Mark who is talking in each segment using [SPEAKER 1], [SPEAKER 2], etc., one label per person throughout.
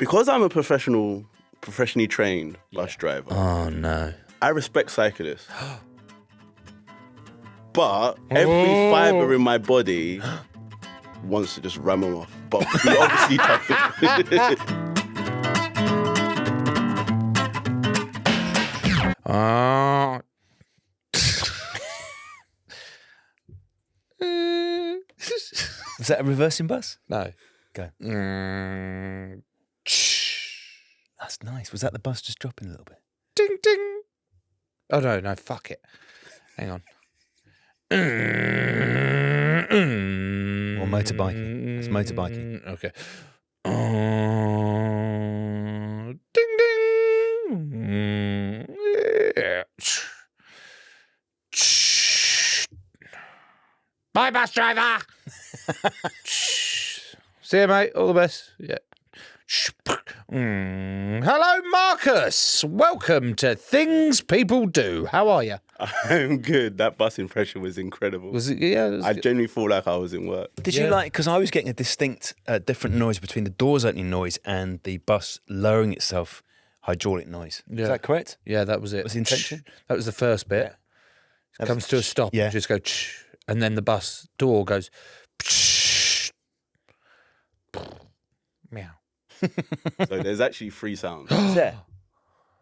[SPEAKER 1] Because I'm a professionally trained bus driver,
[SPEAKER 2] Oh, no.
[SPEAKER 1] I respect cyclists. But every fibre in my body wants to just ram them off. But we obviously don't.
[SPEAKER 2] Was that a reversing bus?
[SPEAKER 3] No.
[SPEAKER 2] Go. That's nice. Was that the bus just dropping a little bit?
[SPEAKER 3] Ding, ding. Oh, no, fuck it. Hang on.
[SPEAKER 2] Or motorbiking. It's motorbiking.
[SPEAKER 3] Okay. Ding, ding. Yeah. Bye, bus driver. See you, mate. All the best. Yeah. Hello, Marcus. Welcome to Things People Do. How are you?
[SPEAKER 1] I'm good. That bus impression was incredible.
[SPEAKER 3] Was it? Yeah.
[SPEAKER 1] I genuinely feel like I was in work.
[SPEAKER 2] Did you like, because I was getting a distinct, different noise between the doors opening noise and the bus lowering itself hydraulic noise.
[SPEAKER 3] Yeah.
[SPEAKER 2] Is that correct?
[SPEAKER 3] Yeah, that was it.
[SPEAKER 2] Was the intention?
[SPEAKER 3] That was the first bit. It comes to a stop.
[SPEAKER 2] Yeah.
[SPEAKER 3] You just go, and then the bus door goes, meow.
[SPEAKER 1] So there's actually 3 sounds.
[SPEAKER 2] Is there?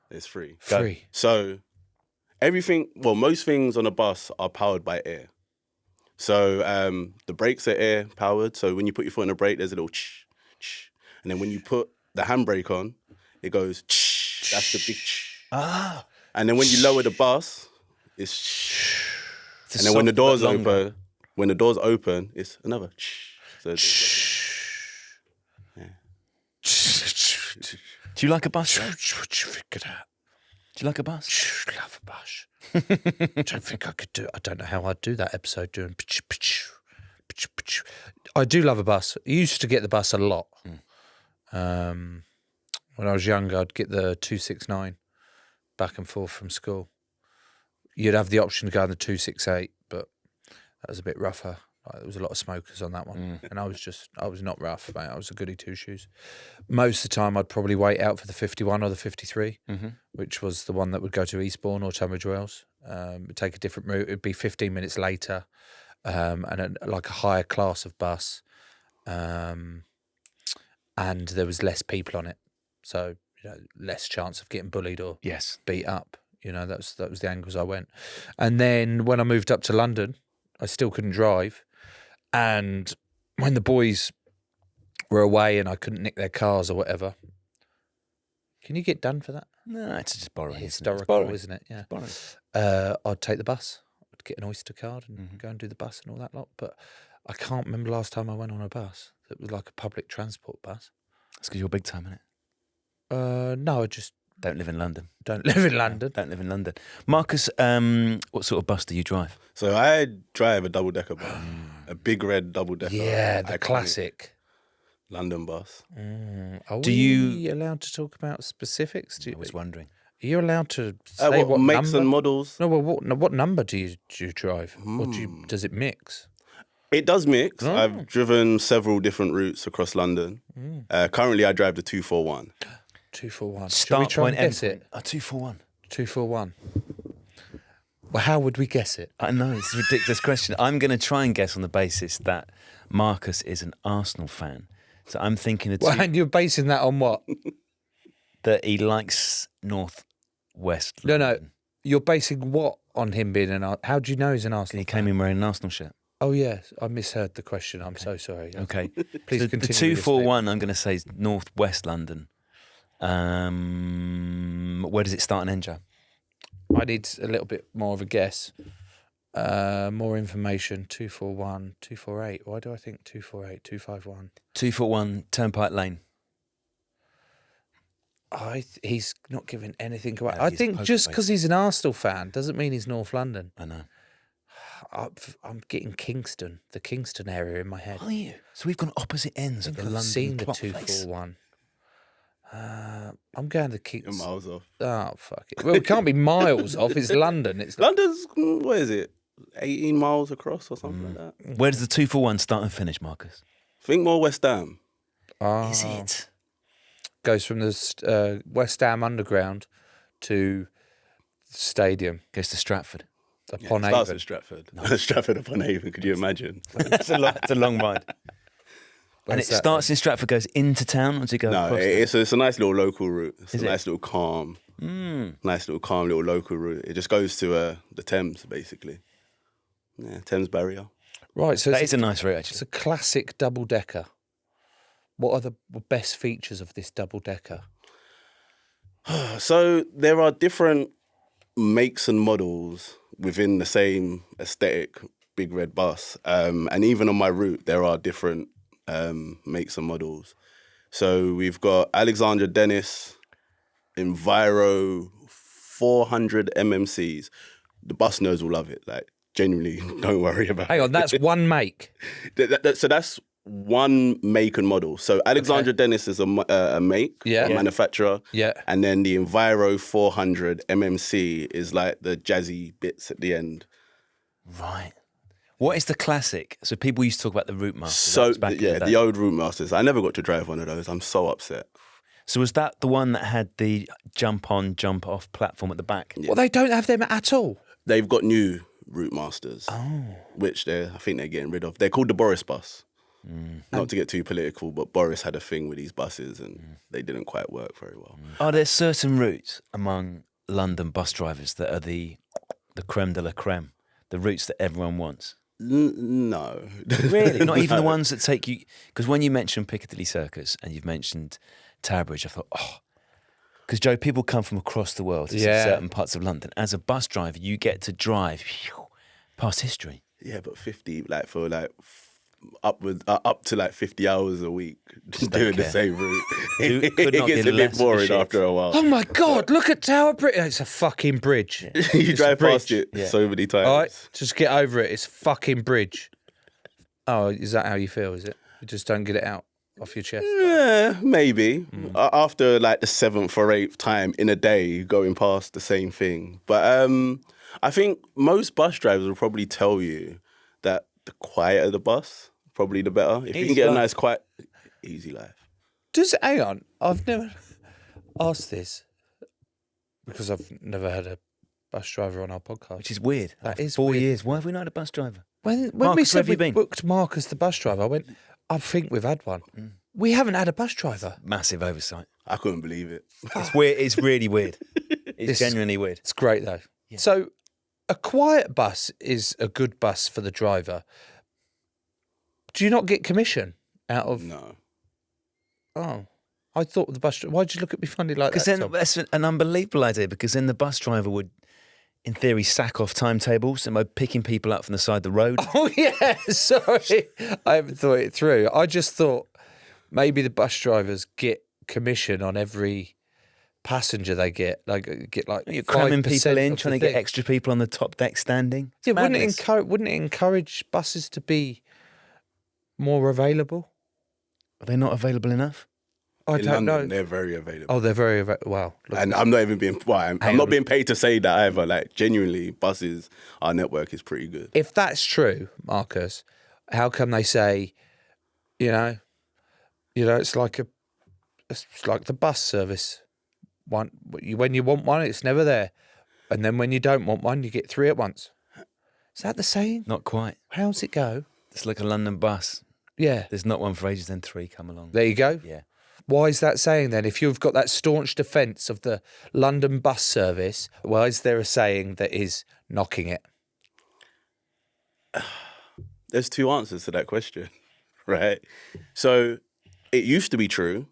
[SPEAKER 1] There's 3.
[SPEAKER 3] Free.
[SPEAKER 1] So most things on a bus are powered by air. So the brakes are air powered. So when you put your foot on the brake, there's a little and then when you put the handbrake on, it goes That's the big
[SPEAKER 2] Ah.
[SPEAKER 1] And then when you lower the bus, it's and then when the doors open, it's another So
[SPEAKER 2] Do you like a bus?
[SPEAKER 3] What you figured out?
[SPEAKER 2] Do you like a bus?
[SPEAKER 3] Love a bus. Don't think I could do it. I don't know how I'd do that episode doing. I do love a bus. I used to get the bus a lot. When I was younger, I'd get the 269 back and forth from school. You'd have the option to go on the 268, but that was a bit rougher. There was a lot of smokers on that one. And I was not rough, mate. I was a goody two-shoes. Most of the time, I'd probably wait out for the 51 or the 53, which was the one that would go to Eastbourne or Tunbridge Wells. It'd take a different route. It'd be 15 minutes later, and like a higher class of bus. And there was less people on it. So, less chance of getting bullied or beat up. That was the angles I went. And then when I moved up to London, I still couldn't drive. And when the boys were away and I couldn't nick their cars or whatever, can you get done for that?
[SPEAKER 2] No, it's just borrowing.
[SPEAKER 3] Historical, isn't it? Yeah.
[SPEAKER 2] Borrowing.
[SPEAKER 3] I'd take the bus. I'd get an Oyster card and go and do the bus and all that lot. But I can't remember the last time I went on a bus that was like a public transport bus.
[SPEAKER 2] That's because you're big time, isn't it?
[SPEAKER 3] No, I just
[SPEAKER 2] don't live in London.
[SPEAKER 3] Don't live in London.
[SPEAKER 2] Don't live in London. Marcus, what sort of bus do you drive?
[SPEAKER 1] So I drive a double-decker bus, a big red double-decker.
[SPEAKER 3] Yeah, the classic
[SPEAKER 1] London bus.
[SPEAKER 3] Are we allowed to talk about specifics?
[SPEAKER 2] I was wondering.
[SPEAKER 3] Are you allowed to say what
[SPEAKER 1] makes
[SPEAKER 3] number?
[SPEAKER 1] and models?
[SPEAKER 3] No, well, what number do you drive? What does it mix?
[SPEAKER 1] It does mix. I've driven several different routes across London. Currently, I drive the 241.
[SPEAKER 3] 241.
[SPEAKER 2] Start
[SPEAKER 3] we try
[SPEAKER 2] point
[SPEAKER 3] and guess it?
[SPEAKER 2] 241.
[SPEAKER 3] 241. Well, how would we guess it?
[SPEAKER 2] I know, it's a ridiculous question. I'm going to try and guess on the basis that Marcus is an Arsenal fan. So I'm thinking
[SPEAKER 3] and you're basing that on what?
[SPEAKER 2] That he likes north-west London.
[SPEAKER 3] No. You're basing what on him being an Arsenal? How do you know he's an Arsenal
[SPEAKER 2] He came in wearing an Arsenal shirt.
[SPEAKER 3] Oh, yes. I misheard the question. I'm so sorry.
[SPEAKER 2] Okay.
[SPEAKER 3] Please
[SPEAKER 2] so
[SPEAKER 3] continue.
[SPEAKER 2] The 241, I'm going to say, is north-west London. Where does it start and end, Joe?
[SPEAKER 3] I need a little bit more of a guess. More information. 241, 248. Why do I think 248, 251?
[SPEAKER 2] 241 Turnpike Lane.
[SPEAKER 3] He's not giving anything away. I think just because he's an Arsenal fan doesn't mean he's North London.
[SPEAKER 2] I know.
[SPEAKER 3] I'm getting Kingston, the Kingston area in my head.
[SPEAKER 2] Are you? So we've gone opposite ends of the London
[SPEAKER 3] I've seen the
[SPEAKER 2] clock
[SPEAKER 3] 241. I'm going to Kingston.
[SPEAKER 1] You're miles off.
[SPEAKER 3] Oh, fuck it. Well, it can't be miles off. It's London.
[SPEAKER 1] London's, what is it? 18 miles across or something like that.
[SPEAKER 2] Where does the 241 start and finish, Marcus?
[SPEAKER 1] Think more West Ham.
[SPEAKER 2] Is it?
[SPEAKER 3] goes from the West Ham Underground to the stadium.
[SPEAKER 2] Goes to Stratford.
[SPEAKER 3] Upon
[SPEAKER 1] It starts
[SPEAKER 3] Avon.
[SPEAKER 1] at Stratford. Stratford upon Avon. Could you imagine?
[SPEAKER 2] It's a long ride. And it
[SPEAKER 3] Where's that
[SPEAKER 2] starts in Stratford, goes into town, or does it go
[SPEAKER 1] No,
[SPEAKER 2] across?
[SPEAKER 1] it's a nice little local route. It's
[SPEAKER 2] Is
[SPEAKER 1] a
[SPEAKER 2] it?
[SPEAKER 1] nice little calm, nice little calm little local route. It just goes to the Thames, basically. Yeah, Thames Barrier.
[SPEAKER 3] Right, so
[SPEAKER 2] That
[SPEAKER 3] it's
[SPEAKER 2] is a nice route,
[SPEAKER 3] it's
[SPEAKER 2] actually.
[SPEAKER 3] a classic double decker. What are the best features of this double decker?
[SPEAKER 1] So there are different makes and models within the same aesthetic big red bus, and even on my route there are different makes and models. So we've got Alexandra Dennis Enviro 400 MMCs. The bus nerds will love it. Like, genuinely, don't worry about
[SPEAKER 3] Hang
[SPEAKER 1] it.
[SPEAKER 3] on, that's one make.
[SPEAKER 1] So that's one make and model. So Alexandra Dennis is a make,
[SPEAKER 3] Yeah.
[SPEAKER 1] a manufacturer.
[SPEAKER 3] Yeah.
[SPEAKER 1] And then the Enviro 400 MMC is like the jazzy bits at the end.
[SPEAKER 2] Right. What is the classic? So people used to talk about the Route Master.
[SPEAKER 1] So,
[SPEAKER 2] That was back in
[SPEAKER 1] yeah,
[SPEAKER 2] the day.
[SPEAKER 1] the old Route Masters. I never got to drive one of those. I'm so upset.
[SPEAKER 2] So was that the one that had the jump on, jump off platform at the back?
[SPEAKER 3] Well, they don't have them at all.
[SPEAKER 1] They've got new Route Masters, which I think they're getting rid of. They're called the Boris bus. Not to get too political, but Boris had a thing with these buses and they didn't quite work very well.
[SPEAKER 2] Are there certain routes among London bus drivers that are the creme de la creme, the routes that everyone wants?
[SPEAKER 1] No.
[SPEAKER 2] Really? Not even the
[SPEAKER 1] No.
[SPEAKER 2] ones that take you... Because when you mentioned Piccadilly Circus and you've mentioned Tower Bridge, I thought, because, Joe, people come from across the world to see
[SPEAKER 3] Yeah.
[SPEAKER 2] certain parts of London. As a bus driver, you get to drive past history.
[SPEAKER 1] Yeah, but 50, like for like up to like 50 hours a week, just doing the
[SPEAKER 2] care.
[SPEAKER 1] same route.
[SPEAKER 2] Who
[SPEAKER 1] It
[SPEAKER 2] could not
[SPEAKER 1] gets
[SPEAKER 2] give
[SPEAKER 1] a
[SPEAKER 2] less
[SPEAKER 1] bit
[SPEAKER 2] of a
[SPEAKER 1] boring
[SPEAKER 2] shit?
[SPEAKER 1] after a while.
[SPEAKER 3] Oh my God, look at Tower Bridge. It's a fucking bridge.
[SPEAKER 1] You drive past
[SPEAKER 3] bridge.
[SPEAKER 1] it so many times.
[SPEAKER 3] All right, just get over it. It's a fucking bridge. Oh, is that how you feel, is it? You just don't get it out off your chest?
[SPEAKER 1] Yeah, maybe. After like the 7th or 8th time in a day going past the same thing. But I think most bus drivers will probably tell you that the quieter the bus, probably the better. If you
[SPEAKER 2] Easy
[SPEAKER 1] can get a
[SPEAKER 2] life.
[SPEAKER 1] nice, quiet, easy life.
[SPEAKER 3] Hang on, I've never asked this because I've never had a bus driver on our podcast.
[SPEAKER 2] Which is weird.
[SPEAKER 3] That
[SPEAKER 2] After
[SPEAKER 3] is
[SPEAKER 2] 4
[SPEAKER 3] weird.
[SPEAKER 2] years, why have we not had a bus driver?
[SPEAKER 3] When
[SPEAKER 2] Marcus,
[SPEAKER 3] we
[SPEAKER 2] where
[SPEAKER 3] said
[SPEAKER 2] have
[SPEAKER 3] we
[SPEAKER 2] you been?
[SPEAKER 3] booked Mark as the bus driver, I went, I think we've had one. We haven't had a bus driver.
[SPEAKER 2] Massive oversight.
[SPEAKER 1] I couldn't believe it.
[SPEAKER 2] It's weird. It's really weird. It's
[SPEAKER 3] This-
[SPEAKER 2] genuinely weird.
[SPEAKER 3] It's great though. So a quiet bus is a good bus for the driver. Do you not get commission out of?
[SPEAKER 1] No.
[SPEAKER 3] Oh, I thought the bus. Why'd you look at me funny like
[SPEAKER 2] Because
[SPEAKER 3] that?
[SPEAKER 2] then
[SPEAKER 3] Tom?
[SPEAKER 2] that's an unbelievable idea. Because then the bus driver would, in theory, sack off timetables and by picking people up from the side of the road.
[SPEAKER 3] Oh yeah, sorry, I haven't thought it through. I just thought maybe the bus drivers get commission on every passenger they get. Like
[SPEAKER 2] You're cramming
[SPEAKER 3] 5%
[SPEAKER 2] people in,
[SPEAKER 3] of the
[SPEAKER 2] trying to get
[SPEAKER 3] thing.
[SPEAKER 2] extra people on the top deck standing. It's
[SPEAKER 3] Yeah,
[SPEAKER 2] madness.
[SPEAKER 3] wouldn't it encourage buses to be more available?
[SPEAKER 2] Are they not available enough?
[SPEAKER 3] I
[SPEAKER 1] In
[SPEAKER 3] don't
[SPEAKER 1] London,
[SPEAKER 3] know.
[SPEAKER 1] they're very available.
[SPEAKER 3] Oh, they're very wow. Look,
[SPEAKER 1] And I'm not even being, I'm
[SPEAKER 3] Hang
[SPEAKER 1] not
[SPEAKER 3] on.
[SPEAKER 1] being paid to say that either. Like, genuinely, buses, our network is pretty good.
[SPEAKER 3] if that's true, Marcus, how come they say, it's like the bus service. When you want one, it's never there, and then when you don't want one, you get 3 at once. Is that the saying?
[SPEAKER 2] Not quite.
[SPEAKER 3] How's it go?
[SPEAKER 2] It's like a London bus.
[SPEAKER 3] Yeah,
[SPEAKER 2] There's not one for ages, then 3 come along.
[SPEAKER 3] there you go.
[SPEAKER 2] Yeah.
[SPEAKER 3] Why is that saying then? If you've got that staunch defence of the London bus service, why is there a saying that is knocking it?
[SPEAKER 1] There's 2 answers to that question, right? So it used to be true,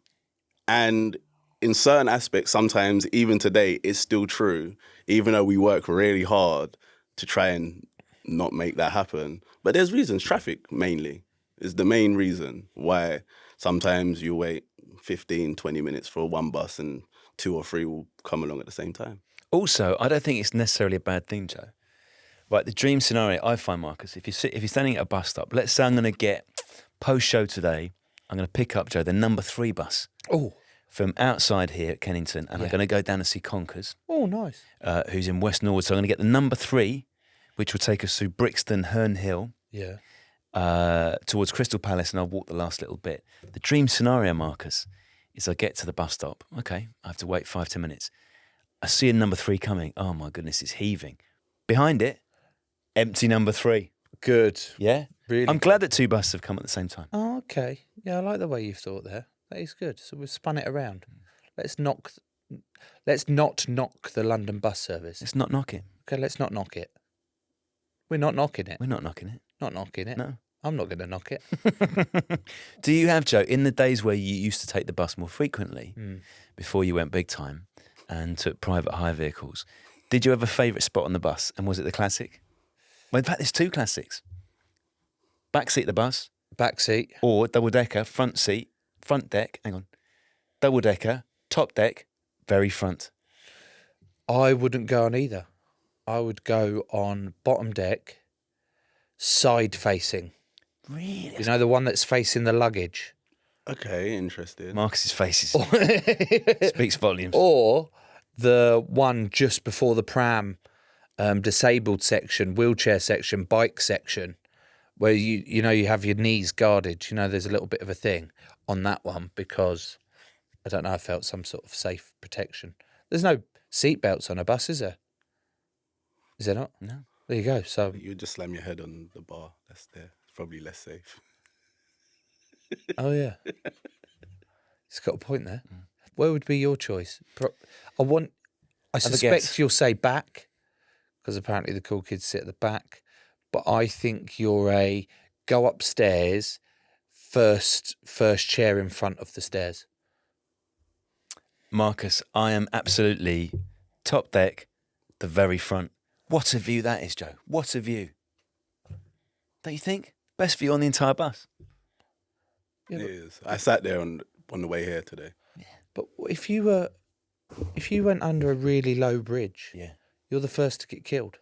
[SPEAKER 1] and in certain aspects, sometimes even today, it's still true, even though we work really hard to try and not make that happen. But there's reasons. Traffic, mainly, is the main reason why sometimes you wait 15, 20 minutes for one bus and 2 or 3 will come along at the same time.
[SPEAKER 2] Also, I don't think it's necessarily a bad thing, Joe. Right, the dream scenario I find, Marcus, if you're standing at a bus stop, let's say I'm going to get post-show today, I'm going to pick up, Joe, the number 3 bus
[SPEAKER 3] Oh,
[SPEAKER 2] from outside here at Kennington, and I'm going to go down to see Conkers,
[SPEAKER 3] oh, nice.
[SPEAKER 2] who's in West Norwood. So I'm going to get the number 3, which will take us through Brixton, Herne Hill,
[SPEAKER 3] Yeah.
[SPEAKER 2] towards Crystal Palace, and I'll walk the last little bit. The dream scenario, Marcus, is I get to the bus stop. Okay, I have to wait 5-10 minutes. I see a number 3 coming. Oh my goodness, it's heaving. Behind it, empty number 3.
[SPEAKER 3] Good.
[SPEAKER 2] Yeah,
[SPEAKER 3] Really
[SPEAKER 2] I'm
[SPEAKER 3] good.
[SPEAKER 2] glad that 2 buses have come at the same time.
[SPEAKER 3] Oh, okay. Yeah, I like the way you've thought there. That is good. So we've spun it around. Let's not knock the London bus service.
[SPEAKER 2] Let's not knock it.
[SPEAKER 3] Okay, let's not knock it. We're not knocking it.
[SPEAKER 2] We're not knocking it.
[SPEAKER 3] Not knocking it.
[SPEAKER 2] No.
[SPEAKER 3] I'm not going to knock it.
[SPEAKER 2] Do you have, Joe, in the days where you used to take the bus more frequently, before you went big time and took private hire vehicles, did you have a favourite spot on the bus? And was it the classic? Well, in fact, there's 2 classics. Back seat of the bus
[SPEAKER 3] Back seat.
[SPEAKER 2] or double decker, front seat, front deck, hang on. Double decker, top deck, very front.
[SPEAKER 3] I wouldn't go on either. I would go on bottom deck, side facing.
[SPEAKER 2] Really?
[SPEAKER 3] You know, the one that's facing the luggage.
[SPEAKER 1] Okay, interesting.
[SPEAKER 2] Marcus's face speaks volumes.
[SPEAKER 3] Or the one just before the pram, disabled section, wheelchair section, bike section, where you know you have your knees guarded. You know, there's a little bit of a thing on that one because I don't know. I felt some sort of safe protection. There's no seat belts on a bus, is there? Is there not?
[SPEAKER 2] No.
[SPEAKER 3] There you go. So
[SPEAKER 1] You just slam your head on the bar. That's there. It's probably less safe.
[SPEAKER 3] oh yeah, it's got a point there. Where would be your choice? I suspect
[SPEAKER 2] guess.
[SPEAKER 3] you'll say back, because apparently the cool kids sit at the back. But I think you're a go upstairs, first chair in front of the stairs.
[SPEAKER 2] Marcus, I am absolutely top deck, the very front. What a view that is, Joe. What a view. Don't you think? Best view on the entire bus.
[SPEAKER 3] Yeah,
[SPEAKER 1] It is. I sat there on the way here today.
[SPEAKER 3] But if you went under a really low bridge,
[SPEAKER 2] Yeah.
[SPEAKER 3] you're the first to get killed.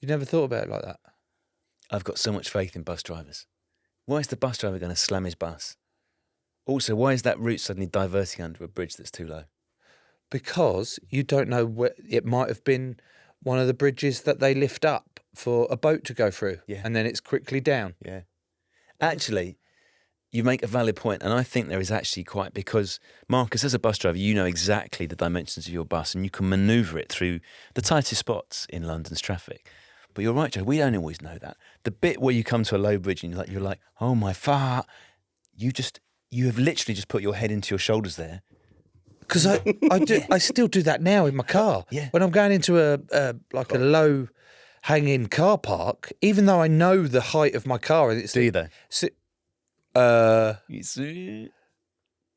[SPEAKER 3] You never thought about it like that.
[SPEAKER 2] I've got so much faith in bus drivers. Why is the bus driver going to slam his bus? Also, why is that route suddenly diverting under a bridge that's too low?
[SPEAKER 3] Because you don't know where it might have been one of the bridges that they lift up for a boat to go through.
[SPEAKER 2] Yeah.
[SPEAKER 3] And then it's quickly down.
[SPEAKER 2] Yeah. Actually, you make a valid point, and I think there is actually quite, because, Marcus, as a bus driver, you know exactly the dimensions of your bus and you can manoeuvre it through the tightest spots in London's traffic. But you're right, Joe, we don't always know that. The bit where you come to a low bridge and you're like, oh my fart, you have literally just put your head into your shoulders there.
[SPEAKER 3] Because I still do that now in my car.
[SPEAKER 2] Yeah.
[SPEAKER 3] When I'm going into a low hanging car park, even though I know the height of my car, and it's
[SPEAKER 2] Do you though?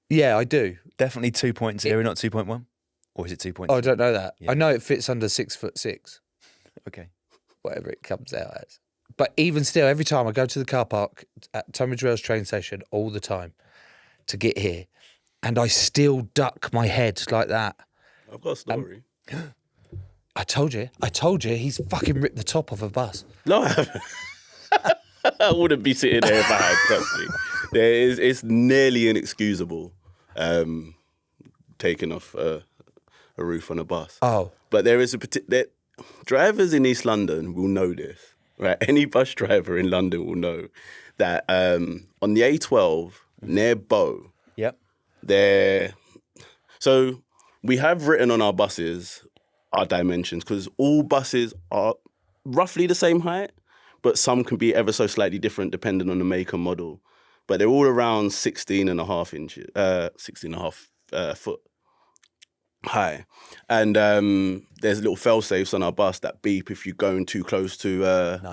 [SPEAKER 3] Yeah, I do.
[SPEAKER 2] Definitely 2.0, not 2.1? Or is it 2.0?
[SPEAKER 3] Oh, I don't know that.
[SPEAKER 2] Yeah.
[SPEAKER 3] I know it fits under 6'6",
[SPEAKER 2] Okay.
[SPEAKER 3] whatever it comes out as. But even still, every time I go to the car park at Tunbridge Wells train station all the time to get here, and I still duck my head like that.
[SPEAKER 1] I've got a story.
[SPEAKER 3] I told you, he's fucking ripped the top off a bus.
[SPEAKER 1] No, I haven't. I wouldn't be sitting there if I had, trust me. It's nearly inexcusable taking off a roof on a bus.
[SPEAKER 3] Oh.
[SPEAKER 1] But there is drivers in East London will know this, right? Any bus driver in London will know that on the A12 near Bow,
[SPEAKER 2] Yep.
[SPEAKER 1] so we have written on our buses our dimensions because all buses are roughly the same height, but some can be ever so slightly different depending on the make and model. But they're all around 16 and a half inches, 16 and a half foot high. And there's little fail safes on our bus that beep if you're going too close to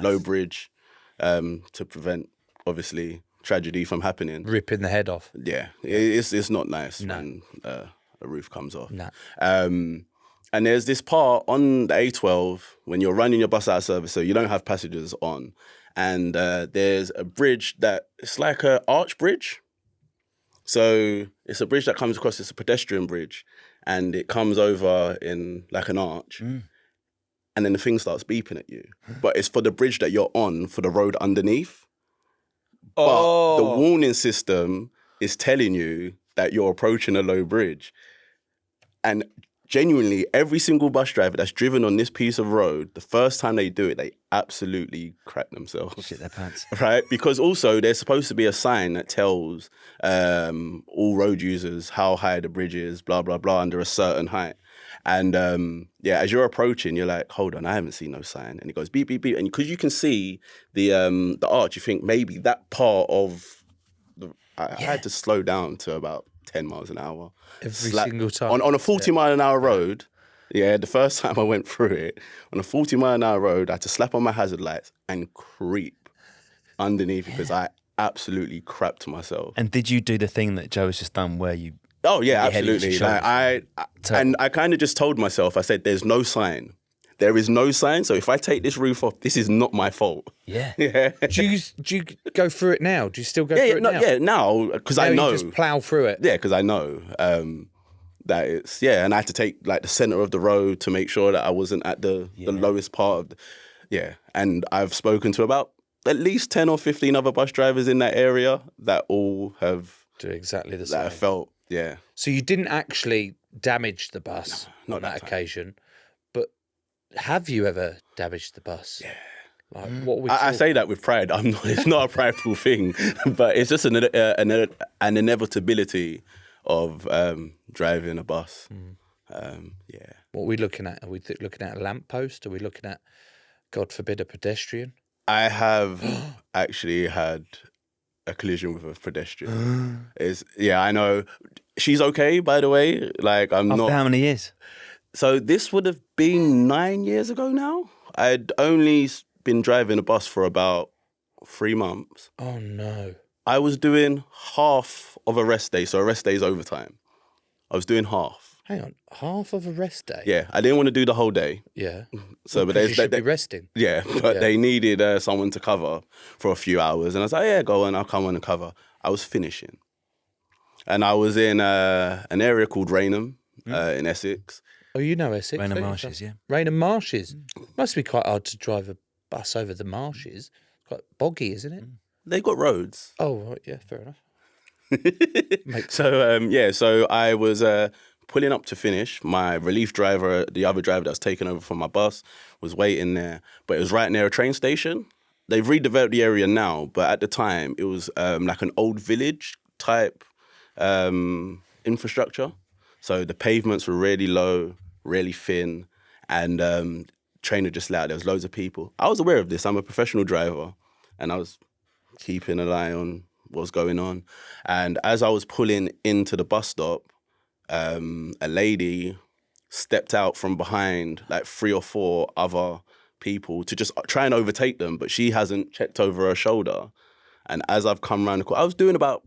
[SPEAKER 1] low bridge to prevent, obviously, tragedy from happening.
[SPEAKER 3] Ripping the head off.
[SPEAKER 1] Yeah, it's not nice
[SPEAKER 3] No.
[SPEAKER 1] when a roof comes off.
[SPEAKER 3] No.
[SPEAKER 1] And there's this part on the A12 when you're running your bus out of service, so you don't have passengers on. And there's a bridge it's like an arch bridge. So it's a bridge that comes across, it's a pedestrian bridge, and it comes over in like an arch. And then the thing starts beeping at you. But it's for the bridge that you're on, for the road underneath. But the warning system is telling you that you're approaching a low bridge. And genuinely, every single bus driver that's driven on this piece of road, the first time they do it, they absolutely crap themselves.
[SPEAKER 2] Shit their pants.
[SPEAKER 1] Right? Because also there's supposed to be a sign that tells all road users how high the bridge is, blah, blah, blah, under a certain height. And as you're approaching, you're like, hold on, I haven't seen no sign. And it goes beep, beep, beep. And because you can see the arch, you think maybe that part of I had to slow down to about 10 miles an hour.
[SPEAKER 3] Every single time.
[SPEAKER 1] On a 40 mile an hour road, the first time I went through it, on a 40 mile an hour road, I had to slap on my hazard lights and creep underneath because I absolutely crapped myself.
[SPEAKER 2] And did you do the thing that Joe has just done where you...
[SPEAKER 1] Oh, yeah,
[SPEAKER 2] your head hits
[SPEAKER 1] absolutely.
[SPEAKER 2] your shoulders?
[SPEAKER 1] I kind of just told myself, I said, there's no sign. There is no sign. So if I take this roof off, this is not my fault.
[SPEAKER 2] Yeah.
[SPEAKER 1] Yeah.
[SPEAKER 3] Do you go through it now? Do you still go through it now?
[SPEAKER 1] Yeah, now, because I know.
[SPEAKER 3] You just plough through it?
[SPEAKER 1] Yeah, because I know that it's, and I had to take like the centre of the road to make sure that I wasn't at the lowest part of and I've spoken to about at least 10 or 15 other bus drivers in that area that all have...
[SPEAKER 3] Do exactly the same.
[SPEAKER 1] That I felt,
[SPEAKER 3] So you didn't actually damage the bus
[SPEAKER 1] not
[SPEAKER 3] on that
[SPEAKER 1] time.
[SPEAKER 3] occasion, but have you ever damaged the bus? Yeah. Like, what we
[SPEAKER 1] I say that with pride. I'm not. It's not a prideful thing, but it's just an inevitability of driving a bus.
[SPEAKER 3] What are we looking at? Are we looking at a lamppost? Are we looking at, God forbid, a pedestrian?
[SPEAKER 1] I have actually had a collision with a pedestrian. I know. She's okay, by the way. Like I'm
[SPEAKER 2] After
[SPEAKER 1] not.
[SPEAKER 2] how many years?
[SPEAKER 1] So this would have been 9 years ago now. I'd only been driving a bus for about 3 months.
[SPEAKER 3] Oh no.
[SPEAKER 1] I was doing half of a rest day. So a rest day is overtime. I was doing half.
[SPEAKER 3] Hang on, half of a rest day?
[SPEAKER 1] Yeah, I didn't want to do the whole day.
[SPEAKER 3] Yeah.
[SPEAKER 1] So, but
[SPEAKER 3] you should be resting.
[SPEAKER 1] Yeah, but they needed someone to cover for a few hours. And I was like, yeah, go on, I'll come on and cover. I was finishing. And I was in an area called Rainham in Essex.
[SPEAKER 3] Oh, you know Essex.
[SPEAKER 2] Rainham Marshes, yeah.
[SPEAKER 3] Rainham Marshes. Must be quite hard to drive a bus over the marshes. It's quite boggy, isn't it?
[SPEAKER 1] They got roads.
[SPEAKER 3] Oh, right, yeah, fair enough.
[SPEAKER 1] So I was pulling up to finish. My relief driver, the other driver that was taking over from my bus, was waiting there. But it was right near a train station. They've redeveloped the area now, but at the time it was like an old village type infrastructure. So the pavements were really low, really thin, and train would just loud. There was loads of people. I was aware of this. I'm a professional driver, and I was keeping an eye on what was going on. And as I was pulling into the bus stop, a lady stepped out from behind like 3 or 4 other people to just try and overtake them, but she hasn't checked over her shoulder. And as I've come around the corner, I was doing about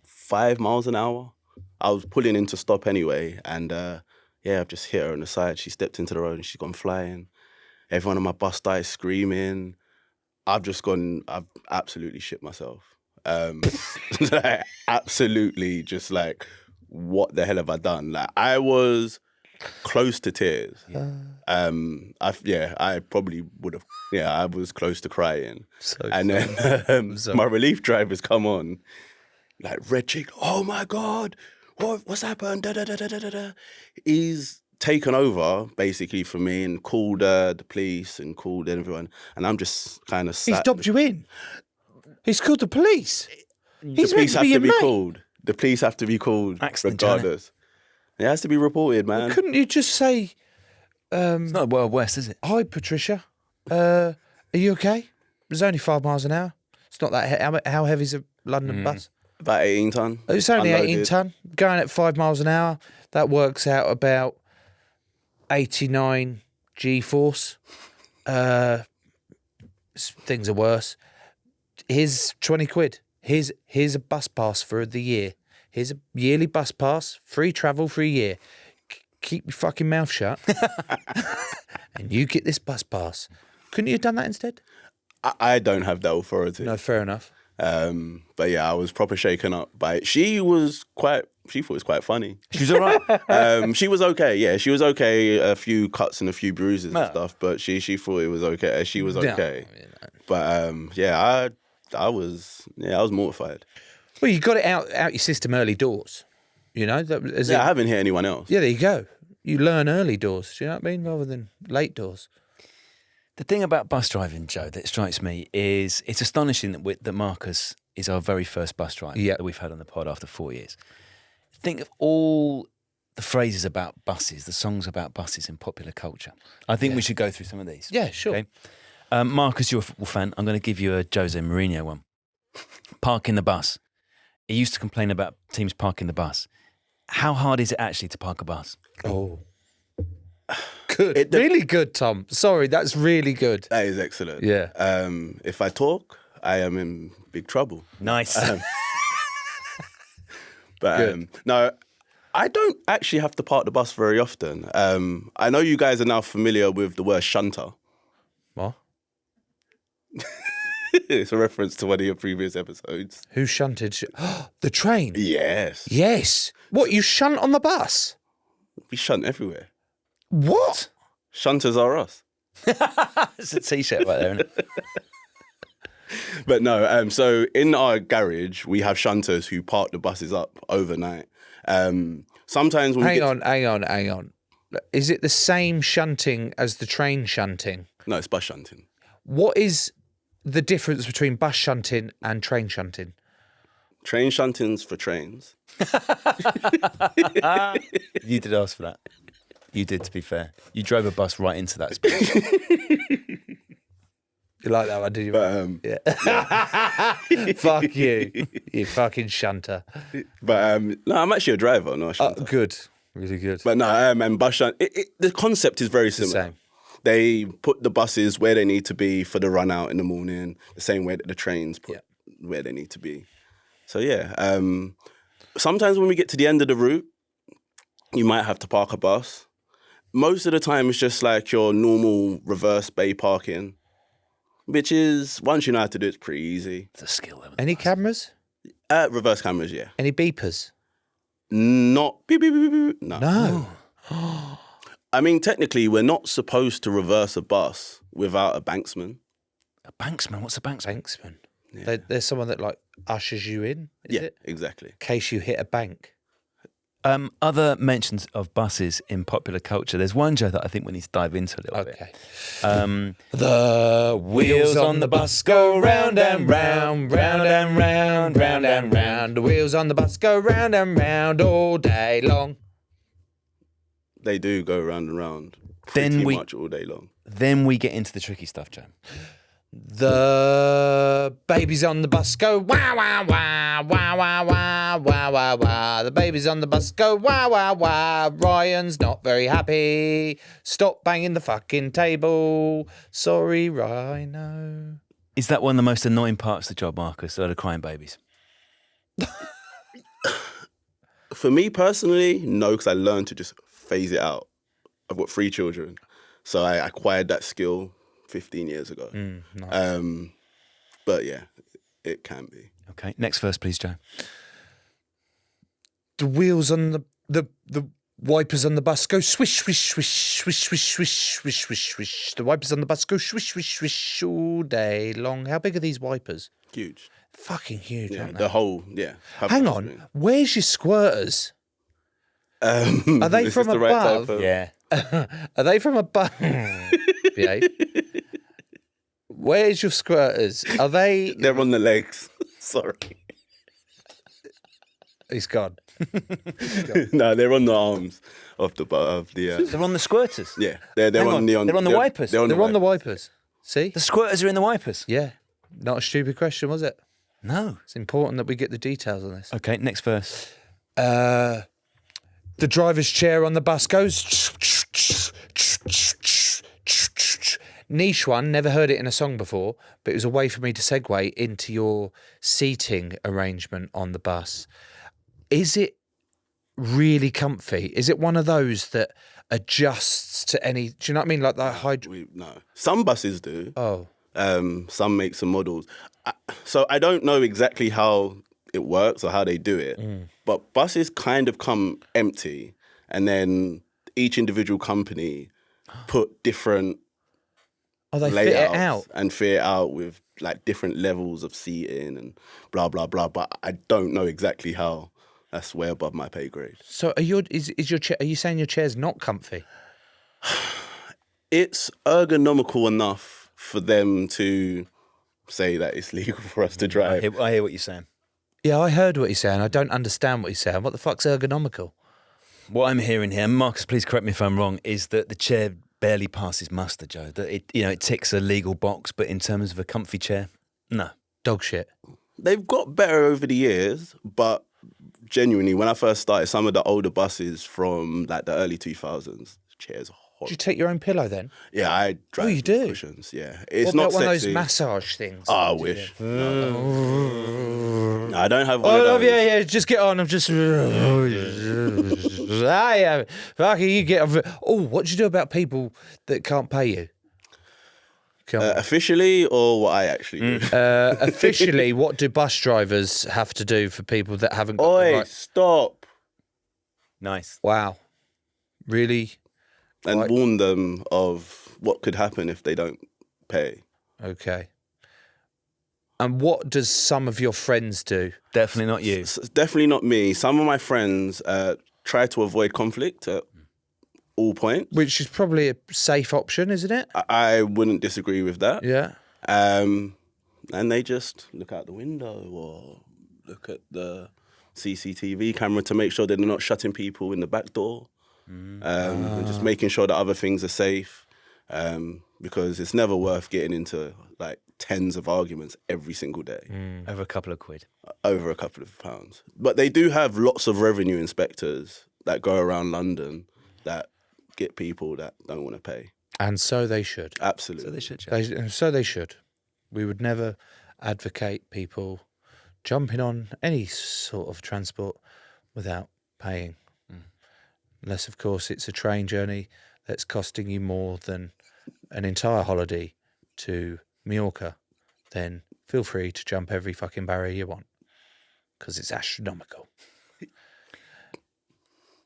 [SPEAKER 1] 5 miles an hour. I was pulling in to stop anyway, and I've just hit her on the side. She stepped into the road and she's gone flying. Everyone on my bus started screaming. I've absolutely shit myself. Like, absolutely just like, what the hell have I done? Like, I was close to tears. I probably would have, I was close to crying. Then my relief drivers come on, like red cheek, oh my God, what's happened? Da, da, da, da, da, da. He's taken over basically for me and called the police and called everyone, and I'm just kind of sat.
[SPEAKER 3] He's dobbed you in. He's called the police.
[SPEAKER 1] The police have to be called. The police have to be called
[SPEAKER 2] Accident,
[SPEAKER 1] regardless. It has to be reported, man.
[SPEAKER 3] Couldn't you just say,
[SPEAKER 2] It's not Wild West, is it?
[SPEAKER 3] hi, Patricia, are you okay? It was only 5 miles an hour. It's not that how heavy's a London bus?
[SPEAKER 1] About 18 ton.
[SPEAKER 3] It's only
[SPEAKER 1] unloaded.
[SPEAKER 3] 18 ton, going at 5 miles an hour. That works out about 89 G-force. Things are worse. Here's 20 quid. Here's a bus pass for the year. Here's a yearly bus pass, free travel for a year. Keep your fucking mouth shut, and you get this bus pass. Couldn't you have done that instead?
[SPEAKER 1] I don't have that authority.
[SPEAKER 3] No, fair enough.
[SPEAKER 1] But yeah, I was proper shaken up by it. She thought it was quite funny.
[SPEAKER 2] She was all right.
[SPEAKER 1] She was okay. Yeah, she was okay. A few cuts and a few bruises and stuff, but she thought it was okay. She was okay. But I was mortified.
[SPEAKER 3] Well, you got it out your system early doors. You know,
[SPEAKER 1] I haven't hit anyone else.
[SPEAKER 3] Yeah, there you go. You learn early doors. Do you know what I mean? Rather than late doors.
[SPEAKER 2] The thing about bus driving, Joe, that strikes me is it's astonishing that Marcus is our very first bus driver
[SPEAKER 3] Yeah.
[SPEAKER 2] that we've had on the pod after 4 years. Think of all the phrases about buses, the songs about buses in popular culture. I think we should go through some of these.
[SPEAKER 3] Yeah, sure.
[SPEAKER 2] Okay? Marcus, you're a football fan. I'm going to give you a Jose Mourinho one. Parking the bus. He used to complain about teams parking the bus. How hard is it actually to park a bus?
[SPEAKER 3] Oh. Good. Really good, Tom. Sorry, that's really good.
[SPEAKER 1] That is excellent.
[SPEAKER 3] Yeah.
[SPEAKER 1] If I talk, I am in big trouble.
[SPEAKER 2] Nice.
[SPEAKER 1] But no, I don't actually have to park the bus very often. I know you guys are now familiar with the word shunter.
[SPEAKER 3] What?
[SPEAKER 1] It's a reference to one of your previous episodes.
[SPEAKER 3] Who shunted? The train.
[SPEAKER 1] Yes.
[SPEAKER 3] Yes. What, you shunt on the bus?
[SPEAKER 1] We shunt everywhere.
[SPEAKER 3] What?
[SPEAKER 1] Shunters are us.
[SPEAKER 2] It's a T-shirt right there, isn't it?
[SPEAKER 1] But no, so in our garage, we have shunters who park the buses up overnight. Sometimes when
[SPEAKER 3] Hang on. Is it the same shunting as the train shunting?
[SPEAKER 1] No, it's bus shunting.
[SPEAKER 3] What is the difference between bus shunting and train shunting?
[SPEAKER 1] Train shunting's for trains.
[SPEAKER 2] You did ask for that. You did, to be fair. You drove a bus right into that space.
[SPEAKER 3] You like that one, did you?
[SPEAKER 1] But,
[SPEAKER 3] yeah. Fuck you. You fucking shunter.
[SPEAKER 1] But no, I'm actually a driver, not a shunter.
[SPEAKER 3] Good. Really good.
[SPEAKER 1] But no, and bus shunt, the concept is very similar.
[SPEAKER 3] same.
[SPEAKER 1] They put the buses where they need to be for the run out in the morning, the same way that the trains put where they need to be. So yeah, sometimes when we get to the end of the route, you might have to park a bus. Most of the time, it's just like your normal reverse bay parking, which is, once you know how to do it, it's pretty easy.
[SPEAKER 2] It's a skill.
[SPEAKER 3] Any cameras?
[SPEAKER 1] Reverse cameras, yeah.
[SPEAKER 3] Any beepers?
[SPEAKER 1] Not beep, beep, beep, beep. No.
[SPEAKER 3] No.
[SPEAKER 1] I mean, technically, we're not supposed to reverse a bus without a banksman.
[SPEAKER 2] A banksman? What's a banksman?
[SPEAKER 3] Banksman.
[SPEAKER 1] Yeah.
[SPEAKER 3] There's someone that like ushers you in, is it?
[SPEAKER 1] Exactly.
[SPEAKER 3] In case you hit a bank.
[SPEAKER 2] Other mentions of buses in popular culture. There's one, Joe, that I think we need to dive into a little bit.
[SPEAKER 3] The wheels on the bus go round and round, round and round, round and round. The wheels on the bus go round and round all day long.
[SPEAKER 1] They do go round and round
[SPEAKER 2] Then
[SPEAKER 1] pretty
[SPEAKER 2] we-
[SPEAKER 1] much all day long.
[SPEAKER 2] Then we get into the tricky stuff, Joe.
[SPEAKER 3] The babies on the bus go wah wah wah wah wah wah wah wah wah. The babies on the bus go wah wah wah. Ryan's not very happy. Stop banging the fucking table. Sorry, Rhino.
[SPEAKER 2] Is that one of the most annoying parts of the job, Marcus, are the crying babies?
[SPEAKER 1] For me personally, no, because I learned to just phase it out. I've got 3 children, so I acquired that skill 15 years ago.
[SPEAKER 3] Nice.
[SPEAKER 1] But yeah, it can be.
[SPEAKER 2] Okay, next verse, please, Joe.
[SPEAKER 3] The wheels on the wipers on the bus go swish swish swish swish swish swish swish swish swish. The wipers on the bus go swish swish swish all day long. How big are these wipers?
[SPEAKER 1] Huge.
[SPEAKER 3] Fucking huge,
[SPEAKER 1] Yeah,
[SPEAKER 3] aren't
[SPEAKER 1] the
[SPEAKER 3] they?
[SPEAKER 1] whole,
[SPEAKER 3] Hang on, where's your squirters? Are they
[SPEAKER 1] is
[SPEAKER 3] from
[SPEAKER 1] this the right type
[SPEAKER 3] above?
[SPEAKER 1] of-
[SPEAKER 2] Yeah.
[SPEAKER 3] Are they from above? Behave. Where's your squirters? Are they?
[SPEAKER 1] They're on the legs. Sorry.
[SPEAKER 3] He's gone.
[SPEAKER 1] No, they're on the arms of the
[SPEAKER 2] They're on the squirters.
[SPEAKER 1] yeah. They're
[SPEAKER 2] Hang
[SPEAKER 1] on
[SPEAKER 2] on,
[SPEAKER 1] the
[SPEAKER 2] they're on the wipers.
[SPEAKER 1] They're on
[SPEAKER 3] They're
[SPEAKER 1] the
[SPEAKER 3] on the
[SPEAKER 1] wipers.
[SPEAKER 3] wipers. See?
[SPEAKER 2] The squirters are in the wipers.
[SPEAKER 3] Yeah. Not a stupid question, was it?
[SPEAKER 2] No.
[SPEAKER 3] It's important that we get the details on this.
[SPEAKER 2] Okay, next verse.
[SPEAKER 3] The driver's chair on the bus goes. Niche one, never heard it in a song before, but it was a way for me to segue into your seating arrangement on the bus. Is it really comfy? Is it one of those that adjusts to any? Do you know what I mean? Like that
[SPEAKER 1] No. Some buses do.
[SPEAKER 3] Oh,
[SPEAKER 1] Some make some models. So I don't know exactly how it works or how they do it, but buses kind of come empty, and then each individual company put different
[SPEAKER 3] they fit it
[SPEAKER 1] layouts
[SPEAKER 3] out.
[SPEAKER 1] and fit it out with like different levels of seating and blah blah blah. But I don't know exactly how That's way above my pay grade.
[SPEAKER 3] So are your chair? Are you saying your chair's not comfy?
[SPEAKER 1] It's ergonomical enough for them to say that it's legal for us to
[SPEAKER 2] I
[SPEAKER 1] drive.
[SPEAKER 2] hear what you're saying.
[SPEAKER 3] Yeah, I heard what you're saying. I don't understand what you're saying. What the fuck's ergonomical?
[SPEAKER 2] What I'm hearing here, Marcus, please correct me if I'm wrong, is that the chair barely passes muster, Joe. That it ticks a legal box, but in terms of a comfy chair, no.
[SPEAKER 3] Dog shit.
[SPEAKER 1] They've got better over the years, but genuinely, when I first started, some of the older buses from like the early 2000s, chairs are
[SPEAKER 3] Did you
[SPEAKER 1] horrible.
[SPEAKER 3] take your own pillow then?
[SPEAKER 1] Yeah, I drive
[SPEAKER 3] you
[SPEAKER 1] with
[SPEAKER 3] do?
[SPEAKER 1] cushions. Yeah, it's
[SPEAKER 3] What
[SPEAKER 1] not
[SPEAKER 3] about one of those
[SPEAKER 1] sexy.
[SPEAKER 3] massage things?
[SPEAKER 1] I wish. No, I don't have one
[SPEAKER 3] Oh,
[SPEAKER 1] of
[SPEAKER 3] love,
[SPEAKER 1] those.
[SPEAKER 3] yeah. Just get on. I'm just. Fuck it, you get on. Oh, what do you do about people that can't pay you? Come on.
[SPEAKER 1] Officially, or what I actually do?
[SPEAKER 3] Officially, what do bus drivers have to do for people that haven't got the
[SPEAKER 1] Oi,
[SPEAKER 3] right?
[SPEAKER 1] stop.
[SPEAKER 2] Nice.
[SPEAKER 3] Wow, really?
[SPEAKER 1] And
[SPEAKER 3] Right.
[SPEAKER 1] warn them of what could happen if they don't pay.
[SPEAKER 3] Okay. And what does some of your friends do?
[SPEAKER 2] Definitely not you.
[SPEAKER 1] Definitely not me. Some of my friends try to avoid conflict at all points.
[SPEAKER 3] Which is probably a safe option, isn't it?
[SPEAKER 1] I wouldn't disagree with that.
[SPEAKER 3] Yeah.
[SPEAKER 1] And they just look out the window or look at the CCTV camera to make sure that they're not shutting people in the back door. And just making sure that other things are safe. Because it's never worth getting into like tens of arguments every single day
[SPEAKER 2] Over a couple of quid.
[SPEAKER 1] over a couple of pounds. But they do have lots of revenue inspectors that go around London that get people that don't want to pay.
[SPEAKER 3] And so they should.
[SPEAKER 1] Absolutely.
[SPEAKER 2] So they should. Joe.
[SPEAKER 3] So they should. We would never advocate people jumping on any sort of transport without paying. Unless, of course, it's a train journey that's costing you more than an entire holiday to Mallorca, then feel free to jump every fucking barrier you want, because it's astronomical.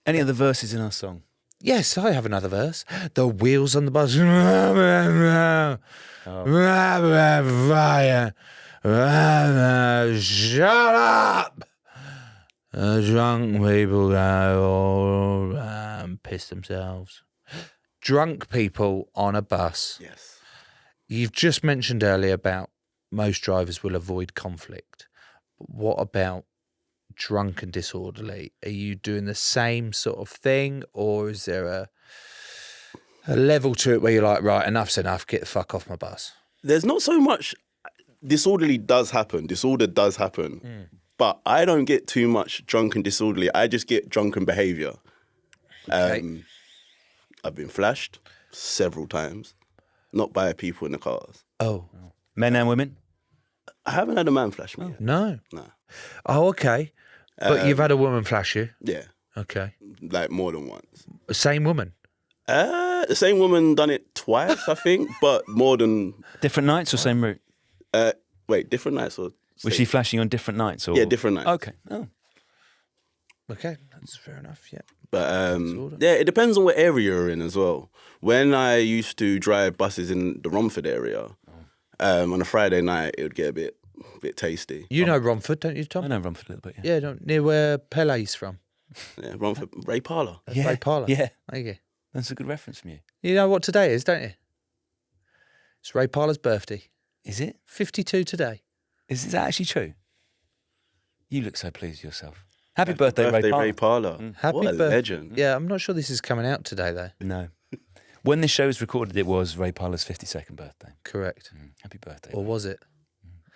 [SPEAKER 2] Any other verses in our song?
[SPEAKER 3] Yes, I have another verse. The wheels on the bus. Shut up! The drunk people go all around, piss themselves. Drunk people on a bus.
[SPEAKER 1] Yes.
[SPEAKER 3] You've just mentioned earlier about most drivers will avoid conflict. But what about drunk and disorderly? Are you doing the same sort of thing, or is there a level to it where you're like, right, enough's enough, get the fuck off my bus?
[SPEAKER 1] There's not so much disorder does happen, but I don't get too much drunk and disorderly. I just get drunken behaviour.
[SPEAKER 3] Okay.
[SPEAKER 1] I've been flashed several times, not by people in the cars.
[SPEAKER 3] Oh,
[SPEAKER 2] Men and women?
[SPEAKER 1] I haven't had a man flash me yet.
[SPEAKER 3] no.
[SPEAKER 1] No.
[SPEAKER 3] Oh, okay. But you've had a woman flash you?
[SPEAKER 1] Yeah,
[SPEAKER 3] Okay.
[SPEAKER 1] like more than once.
[SPEAKER 3] Same woman?
[SPEAKER 1] The same woman done it twice, I think, but more than...
[SPEAKER 2] Different nights or same route?
[SPEAKER 1] Wait, different nights or...
[SPEAKER 2] Was she flashing on different nights? Or?
[SPEAKER 1] Yeah, different nights.
[SPEAKER 2] Okay. Oh.
[SPEAKER 3] Okay, that's fair enough, yeah.
[SPEAKER 1] But yeah, it depends on what area you're in as well. When I used to drive buses in the Romford area, on a Friday night, it would get a bit tasty.
[SPEAKER 3] You know Romford, don't you, Tom?
[SPEAKER 2] I know Romford a little bit, yeah.
[SPEAKER 3] Yeah, near where Pele's from.
[SPEAKER 1] Yeah, Romford, Ray Parlour.
[SPEAKER 2] Yeah,
[SPEAKER 3] Ray Parlour.
[SPEAKER 2] yeah.
[SPEAKER 3] There you go.
[SPEAKER 2] That's a good reference from you.
[SPEAKER 3] You know what today is, don't you? It's Ray Parlour's birthday.
[SPEAKER 2] Is it?
[SPEAKER 3] 52 today.
[SPEAKER 2] Is that actually true? You look so pleased with yourself. Happy birthday, Ray Parlour.
[SPEAKER 1] Ray Parlour.
[SPEAKER 3] Happy
[SPEAKER 1] What a legend.
[SPEAKER 3] Yeah, I'm not sure this is coming out today, though.
[SPEAKER 2] No. When this show was recorded, it was Ray Parlour's 52nd birthday.
[SPEAKER 3] Correct.
[SPEAKER 2] Happy birthday.
[SPEAKER 3] Or was it?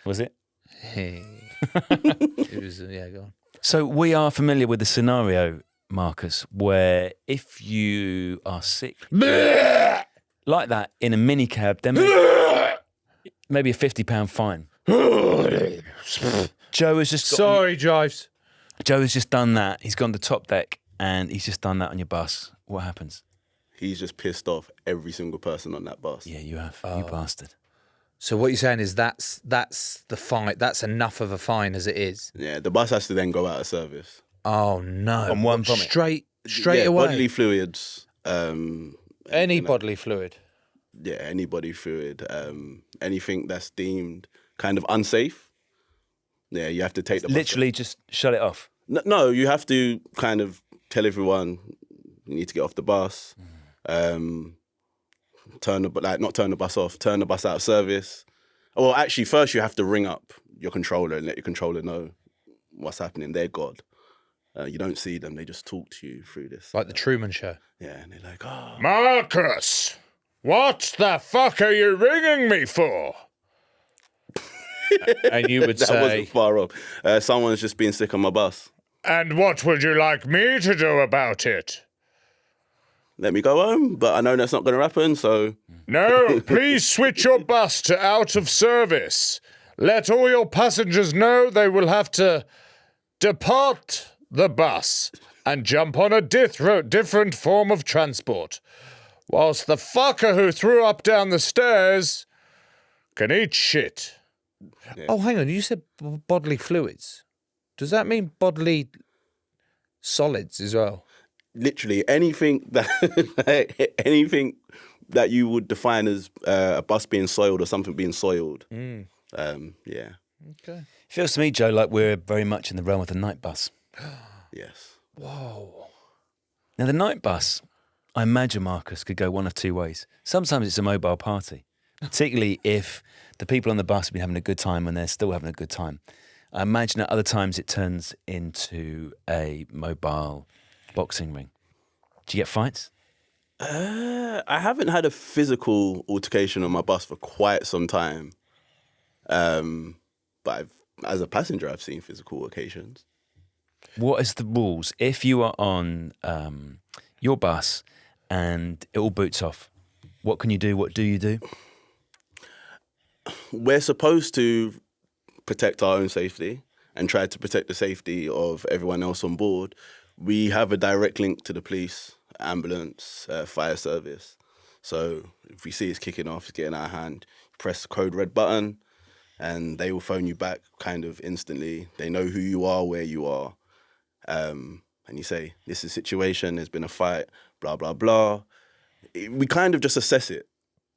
[SPEAKER 2] Was it?
[SPEAKER 3] It was, yeah, go on.
[SPEAKER 2] So we are familiar with the scenario, Marcus, where if you are sick like that in a minicab, then maybe a £50 fine. Joe has just
[SPEAKER 3] Sorry, Drives.
[SPEAKER 2] Joe has just done that. He's gone to top deck and he's just done that on your bus. What happens?
[SPEAKER 1] He's just pissed off every single person on that bus.
[SPEAKER 2] Yeah, you have. You bastard.
[SPEAKER 3] So what you're saying is that's the fine. That's enough of a fine as it is.
[SPEAKER 1] Yeah, the bus has to then go out of service.
[SPEAKER 3] Oh no!
[SPEAKER 2] On one vomit.
[SPEAKER 3] straight
[SPEAKER 1] Yeah,
[SPEAKER 3] away.
[SPEAKER 1] bodily fluids.
[SPEAKER 3] Any bodily fluid.
[SPEAKER 1] Yeah, any body fluid. Anything that's deemed kind of unsafe. Yeah, you have to take the bus
[SPEAKER 2] Literally just shut it off.
[SPEAKER 1] No, you have to kind of tell everyone you need to get off the bus. Not turn the bus off, turn the bus out of service. Well, actually, first you have to ring up your controller and let your controller know what's happening. They're God. You don't see them; they just talk to you through this.
[SPEAKER 3] Like the Truman Show.
[SPEAKER 1] Yeah, and they're like, "Oh,
[SPEAKER 4] Marcus, what the fuck are you ringing me for?
[SPEAKER 3] And you would
[SPEAKER 1] that
[SPEAKER 3] say,
[SPEAKER 1] wasn't far off. Someone's just been sick on my bus.
[SPEAKER 4] And what would you like me to do about it?
[SPEAKER 1] Let me go home, but I know that's not going to happen. So
[SPEAKER 4] No, please switch your bus to out of service. Let all your passengers know they will have to depart the bus and jump on a different form of transport, whilst the fucker who threw up down the stairs can eat shit."
[SPEAKER 3] oh, hang on, you said bodily fluids. Does that mean bodily solids as well?
[SPEAKER 1] literally anything that you would define as a bus being soiled or something being soiled. Yeah.
[SPEAKER 3] Okay.
[SPEAKER 2] Feels to me, Joe, like we're very much in the realm of the night bus.
[SPEAKER 1] Yes.
[SPEAKER 3] Whoa.
[SPEAKER 2] Now, the night bus, I imagine, Marcus, could go one of two ways. Sometimes it's a mobile party, particularly if the people on the bus have been having a good time and they're still having a good time. I imagine at other times it turns into a mobile boxing ring. Do you get fights?
[SPEAKER 1] I haven't had a physical altercation on my bus for quite some time. But as a passenger, I've seen physical occasions.
[SPEAKER 2] What is the rules? If you are on your bus and it all boots off, what can you do? What do you do?
[SPEAKER 1] We're supposed to protect our own safety and try to protect the safety of everyone else on board. We have a direct link to the police, ambulance, fire service. So if we see it's kicking off, it's getting out of hand, press the code red button and they will phone you back kind of instantly. They know who you are, where you are. And you say, this is a situation, there's been a fight, blah, blah, blah. We kind of just assess it.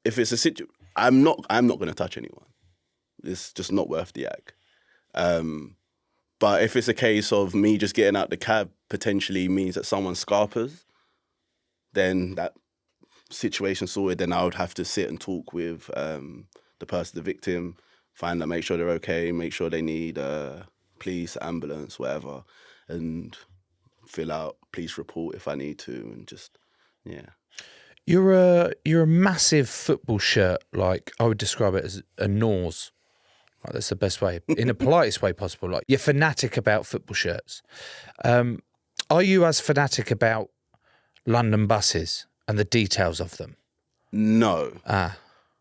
[SPEAKER 1] If it's a situation, I'm not going to touch anyone. It's just not worth the ag. But if it's a case of me just getting out the cab potentially means that someone scarpers, then that situation sorted, then I would have to sit and talk with the person, the victim, find out, make sure they're okay, make sure they need police, ambulance, whatever, and fill out police report if I need to, and just, yeah.
[SPEAKER 3] You're a massive football shirt, like I would describe it as a nose. Like, that's the best way, in the politest way possible. Like, you're fanatic about football shirts. Are you as fanatic about London buses and the details of them?
[SPEAKER 1] No.
[SPEAKER 3] Ah,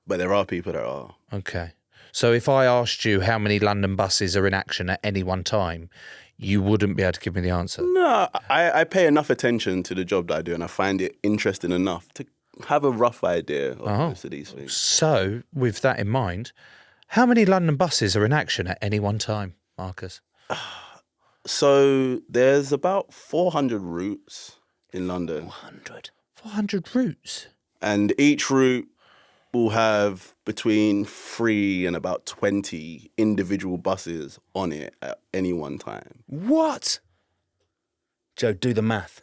[SPEAKER 1] But there are people that are.
[SPEAKER 3] okay. So if I asked you how many London buses are in action at any one time, you wouldn't be able to give me the answer.
[SPEAKER 1] No, I pay enough attention to the job that I do and I find it interesting enough to have a rough idea of most of these things.
[SPEAKER 3] So, with that in mind, how many London buses are in action at any one time, Marcus?
[SPEAKER 1] So there's about 400 routes in London.
[SPEAKER 3] 400 routes?
[SPEAKER 1] And each route will have between 3 and about 20 individual buses on it at any one time.
[SPEAKER 2] What? Joe, do the math.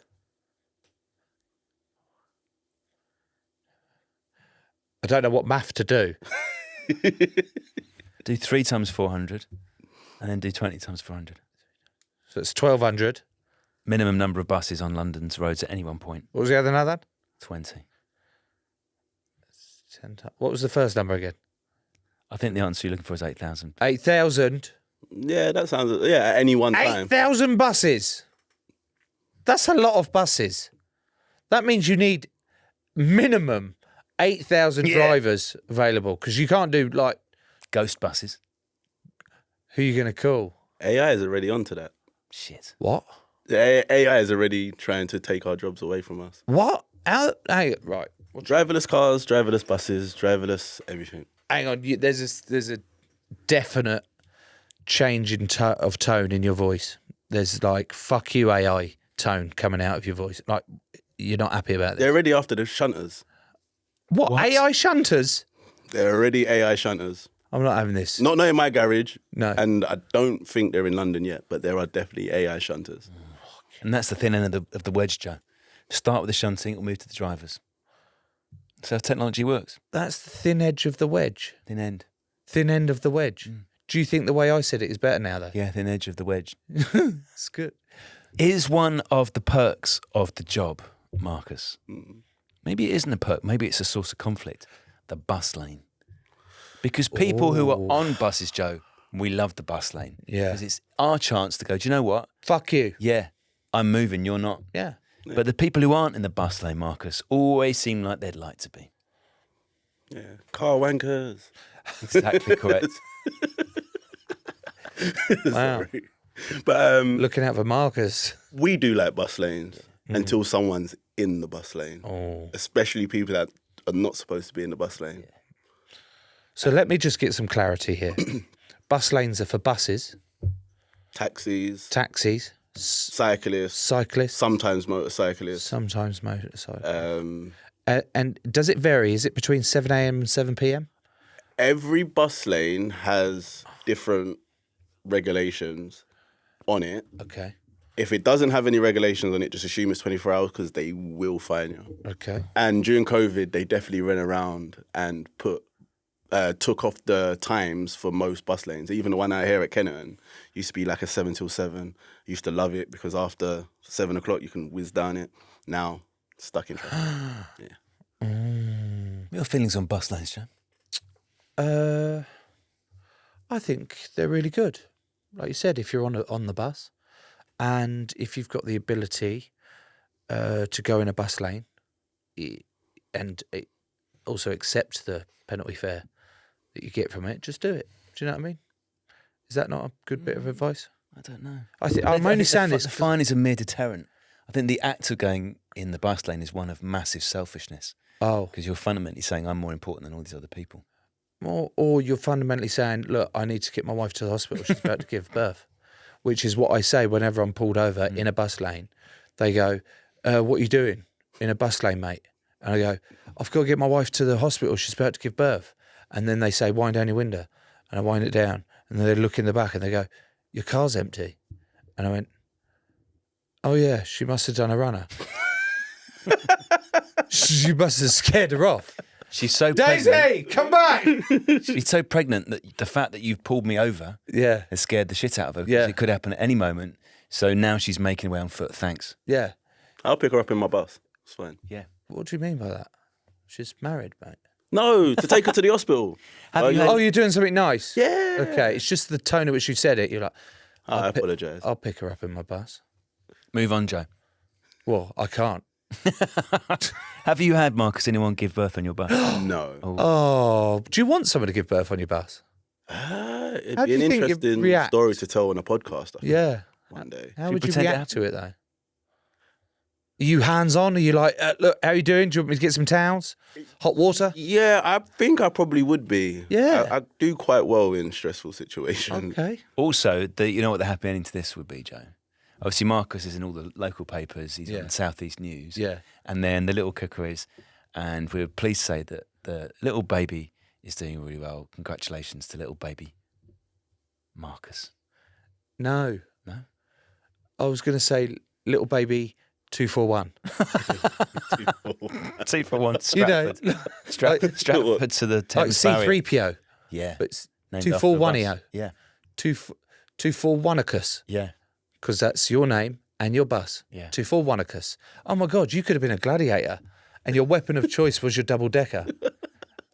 [SPEAKER 3] I don't know what math to do.
[SPEAKER 2] Do 3 times 400 and then do 20 times 400.
[SPEAKER 3] So it's 1,200.
[SPEAKER 2] Minimum number of buses on London's roads at any one point.
[SPEAKER 3] What was the other number?
[SPEAKER 2] 20.
[SPEAKER 3] 10 times. What was the first number again?
[SPEAKER 2] I think the answer you're looking for is 8,000.
[SPEAKER 3] 8,000.
[SPEAKER 1] Yeah, that sounds, at any one time.
[SPEAKER 3] 8,000 buses. That's a lot of buses. That means you need minimum 8,000 drivers available, because you can't do, like,
[SPEAKER 2] Ghost buses.
[SPEAKER 3] who are you going to call?
[SPEAKER 1] AI is already onto that.
[SPEAKER 2] Shit.
[SPEAKER 3] What?
[SPEAKER 1] The AI is already trying to take our jobs away from us.
[SPEAKER 3] What? Hey, right.
[SPEAKER 1] Driverless cars, driverless buses, driverless everything.
[SPEAKER 3] Hang on. There's a definite change in of tone in your voice. There's like, fuck you AI tone coming out of your voice. Like, you're not happy about this.
[SPEAKER 1] They're already after the shunters.
[SPEAKER 3] What? AI shunters?
[SPEAKER 1] They're already AI shunters.
[SPEAKER 3] I'm not having this.
[SPEAKER 1] Not in my garage.
[SPEAKER 3] No.
[SPEAKER 1] And I don't think they're in London yet, but there are definitely AI shunters.
[SPEAKER 2] And that's the thin end of the wedge, Joe. Start with the shunting or move to the drivers. That's how technology works.
[SPEAKER 3] That's the thin edge of the wedge.
[SPEAKER 2] Thin end.
[SPEAKER 3] Thin end of the wedge. Do you think the way I said it is better now, though?
[SPEAKER 2] Yeah, thin edge of the wedge.
[SPEAKER 3] It's good.
[SPEAKER 2] Is one of the perks of the job, Marcus? Maybe it isn't a perk. Maybe it's a source of conflict. The bus lane. Because people who are on buses, Joe, we love the bus lane.
[SPEAKER 3] Yeah.
[SPEAKER 2] Because it's our chance to go, do you know what?
[SPEAKER 3] Fuck you.
[SPEAKER 2] Yeah, I'm moving, you're not.
[SPEAKER 3] Yeah.
[SPEAKER 2] But the people who aren't in the bus lane, Marcus, always seem like they'd like to be.
[SPEAKER 1] Yeah. Car wankers.
[SPEAKER 2] Exactly correct.
[SPEAKER 3] Wow.
[SPEAKER 1] Sorry. But
[SPEAKER 3] Looking out for Marcus.
[SPEAKER 1] we do like bus lanes until someone's in the bus lane.
[SPEAKER 3] Oh.
[SPEAKER 1] Especially people that are not supposed to be in the bus lane.
[SPEAKER 3] So let me just get some clarity here. Bus lanes are for buses,
[SPEAKER 1] Taxis,
[SPEAKER 3] taxis,
[SPEAKER 1] cyclists,
[SPEAKER 3] cyclists,
[SPEAKER 1] sometimes motorcyclists.
[SPEAKER 3] sometimes motorcycles.
[SPEAKER 1] Um,
[SPEAKER 3] And does it vary? Is it between 7 a.m. and 7 p.m.?
[SPEAKER 1] every bus lane has different regulations on it.
[SPEAKER 3] Okay.
[SPEAKER 1] If it doesn't have any regulations on it, just assume it's 24 hours because they will fine you.
[SPEAKER 3] Okay.
[SPEAKER 1] And during COVID, they definitely ran around and took off the times for most bus lanes. Even the one out here at Kennerton used to be like a 7 till 7. Used to love it because after 7 o'clock you can whiz down it. Now, stuck in traffic. Yeah.
[SPEAKER 2] What are your feelings on bus lanes, Joe?
[SPEAKER 3] I think they're really good. Like you said, if you're on the bus, and if you've got the ability to go in a bus lane, and also accept the penalty fare that you get from it, just do it. Do you know what I mean? Is that not a good bit of advice?
[SPEAKER 2] I don't know.
[SPEAKER 3] I'm only saying this.
[SPEAKER 2] The fine is a mere deterrent. I think the act of going in the bus lane is one of massive selfishness
[SPEAKER 3] Oh,
[SPEAKER 2] because you're fundamentally saying I'm more important than all these other people.
[SPEAKER 3] or you're fundamentally saying, look, I need to get my wife to the hospital. She's about to give birth, which is what I say whenever I'm pulled over in a bus lane. They go, what are you doing in a bus lane, mate? And I go, I've got to get my wife to the hospital. She's about to give birth. And then they say, wind down your window. And I wind it down. And then they look in the back and they go, your car's empty. And I went, oh yeah, she must have done a runner. She must have scared her off.
[SPEAKER 2] She's so pregnant.
[SPEAKER 3] Daisy, come back!
[SPEAKER 2] She's so pregnant that the fact that you've pulled me over
[SPEAKER 3] Yeah,
[SPEAKER 2] has scared the shit out of her. 'Cause
[SPEAKER 3] Yeah.
[SPEAKER 2] it could happen at any moment. So now she's making her way on foot. Thanks.
[SPEAKER 3] yeah.
[SPEAKER 1] I'll pick her up in my bus. It's fine.
[SPEAKER 2] Yeah.
[SPEAKER 3] What do you mean by that? She's married, mate.
[SPEAKER 1] No, to take her to the hospital.
[SPEAKER 2] Have you
[SPEAKER 3] Oh, you're doing something nice?
[SPEAKER 1] Yeah.
[SPEAKER 3] Okay, it's just the tone at which you said it. You're like,
[SPEAKER 1] I apologise.
[SPEAKER 3] I'll pick her up in my bus.
[SPEAKER 2] Move on, Joe.
[SPEAKER 3] Well, I can't.
[SPEAKER 2] Have you had, Marcus, anyone give birth on your bus?
[SPEAKER 1] No.
[SPEAKER 3] Oh, do you want someone to give birth on your bus?
[SPEAKER 1] It'd
[SPEAKER 3] How
[SPEAKER 1] be
[SPEAKER 3] do
[SPEAKER 1] an
[SPEAKER 3] you think you'd
[SPEAKER 1] interesting
[SPEAKER 3] react?
[SPEAKER 1] story to tell on a podcast. I think,
[SPEAKER 3] Yeah.
[SPEAKER 1] one day.
[SPEAKER 3] How
[SPEAKER 2] you
[SPEAKER 3] would you
[SPEAKER 2] pretend it
[SPEAKER 3] react to it, though? Are you hands-on? Are you like, look, how you doing? Do you want me to get some towels? Hot water?
[SPEAKER 1] Yeah, I think I probably would be.
[SPEAKER 3] Yeah.
[SPEAKER 1] I do quite well in stressful situations.
[SPEAKER 3] Okay.
[SPEAKER 2] Also, you know what the happy ending to this would be, Joe? Obviously, Marcus is in all the local papers. He's
[SPEAKER 3] Yeah.
[SPEAKER 2] on South East News.
[SPEAKER 3] Yeah.
[SPEAKER 2] And then the little cooker is, and we're pleased to say that the little baby is doing really well. Congratulations to little baby Marcus.
[SPEAKER 3] No.
[SPEAKER 2] No?
[SPEAKER 3] I was going to say, little baby 241.
[SPEAKER 2] 2 for 1.
[SPEAKER 3] You know,
[SPEAKER 2] Stratford to the
[SPEAKER 3] like
[SPEAKER 2] Thames Barrier.
[SPEAKER 3] C3PO,
[SPEAKER 2] Yeah.
[SPEAKER 3] but it's
[SPEAKER 2] Named after the
[SPEAKER 3] 241io.
[SPEAKER 2] bus. Yeah.
[SPEAKER 3] 241icus,
[SPEAKER 2] Yeah.
[SPEAKER 3] because that's your name and your bus.
[SPEAKER 2] Yeah.
[SPEAKER 3] 241icus. Oh my God, you could have been a gladiator, and your weapon of choice was your double decker.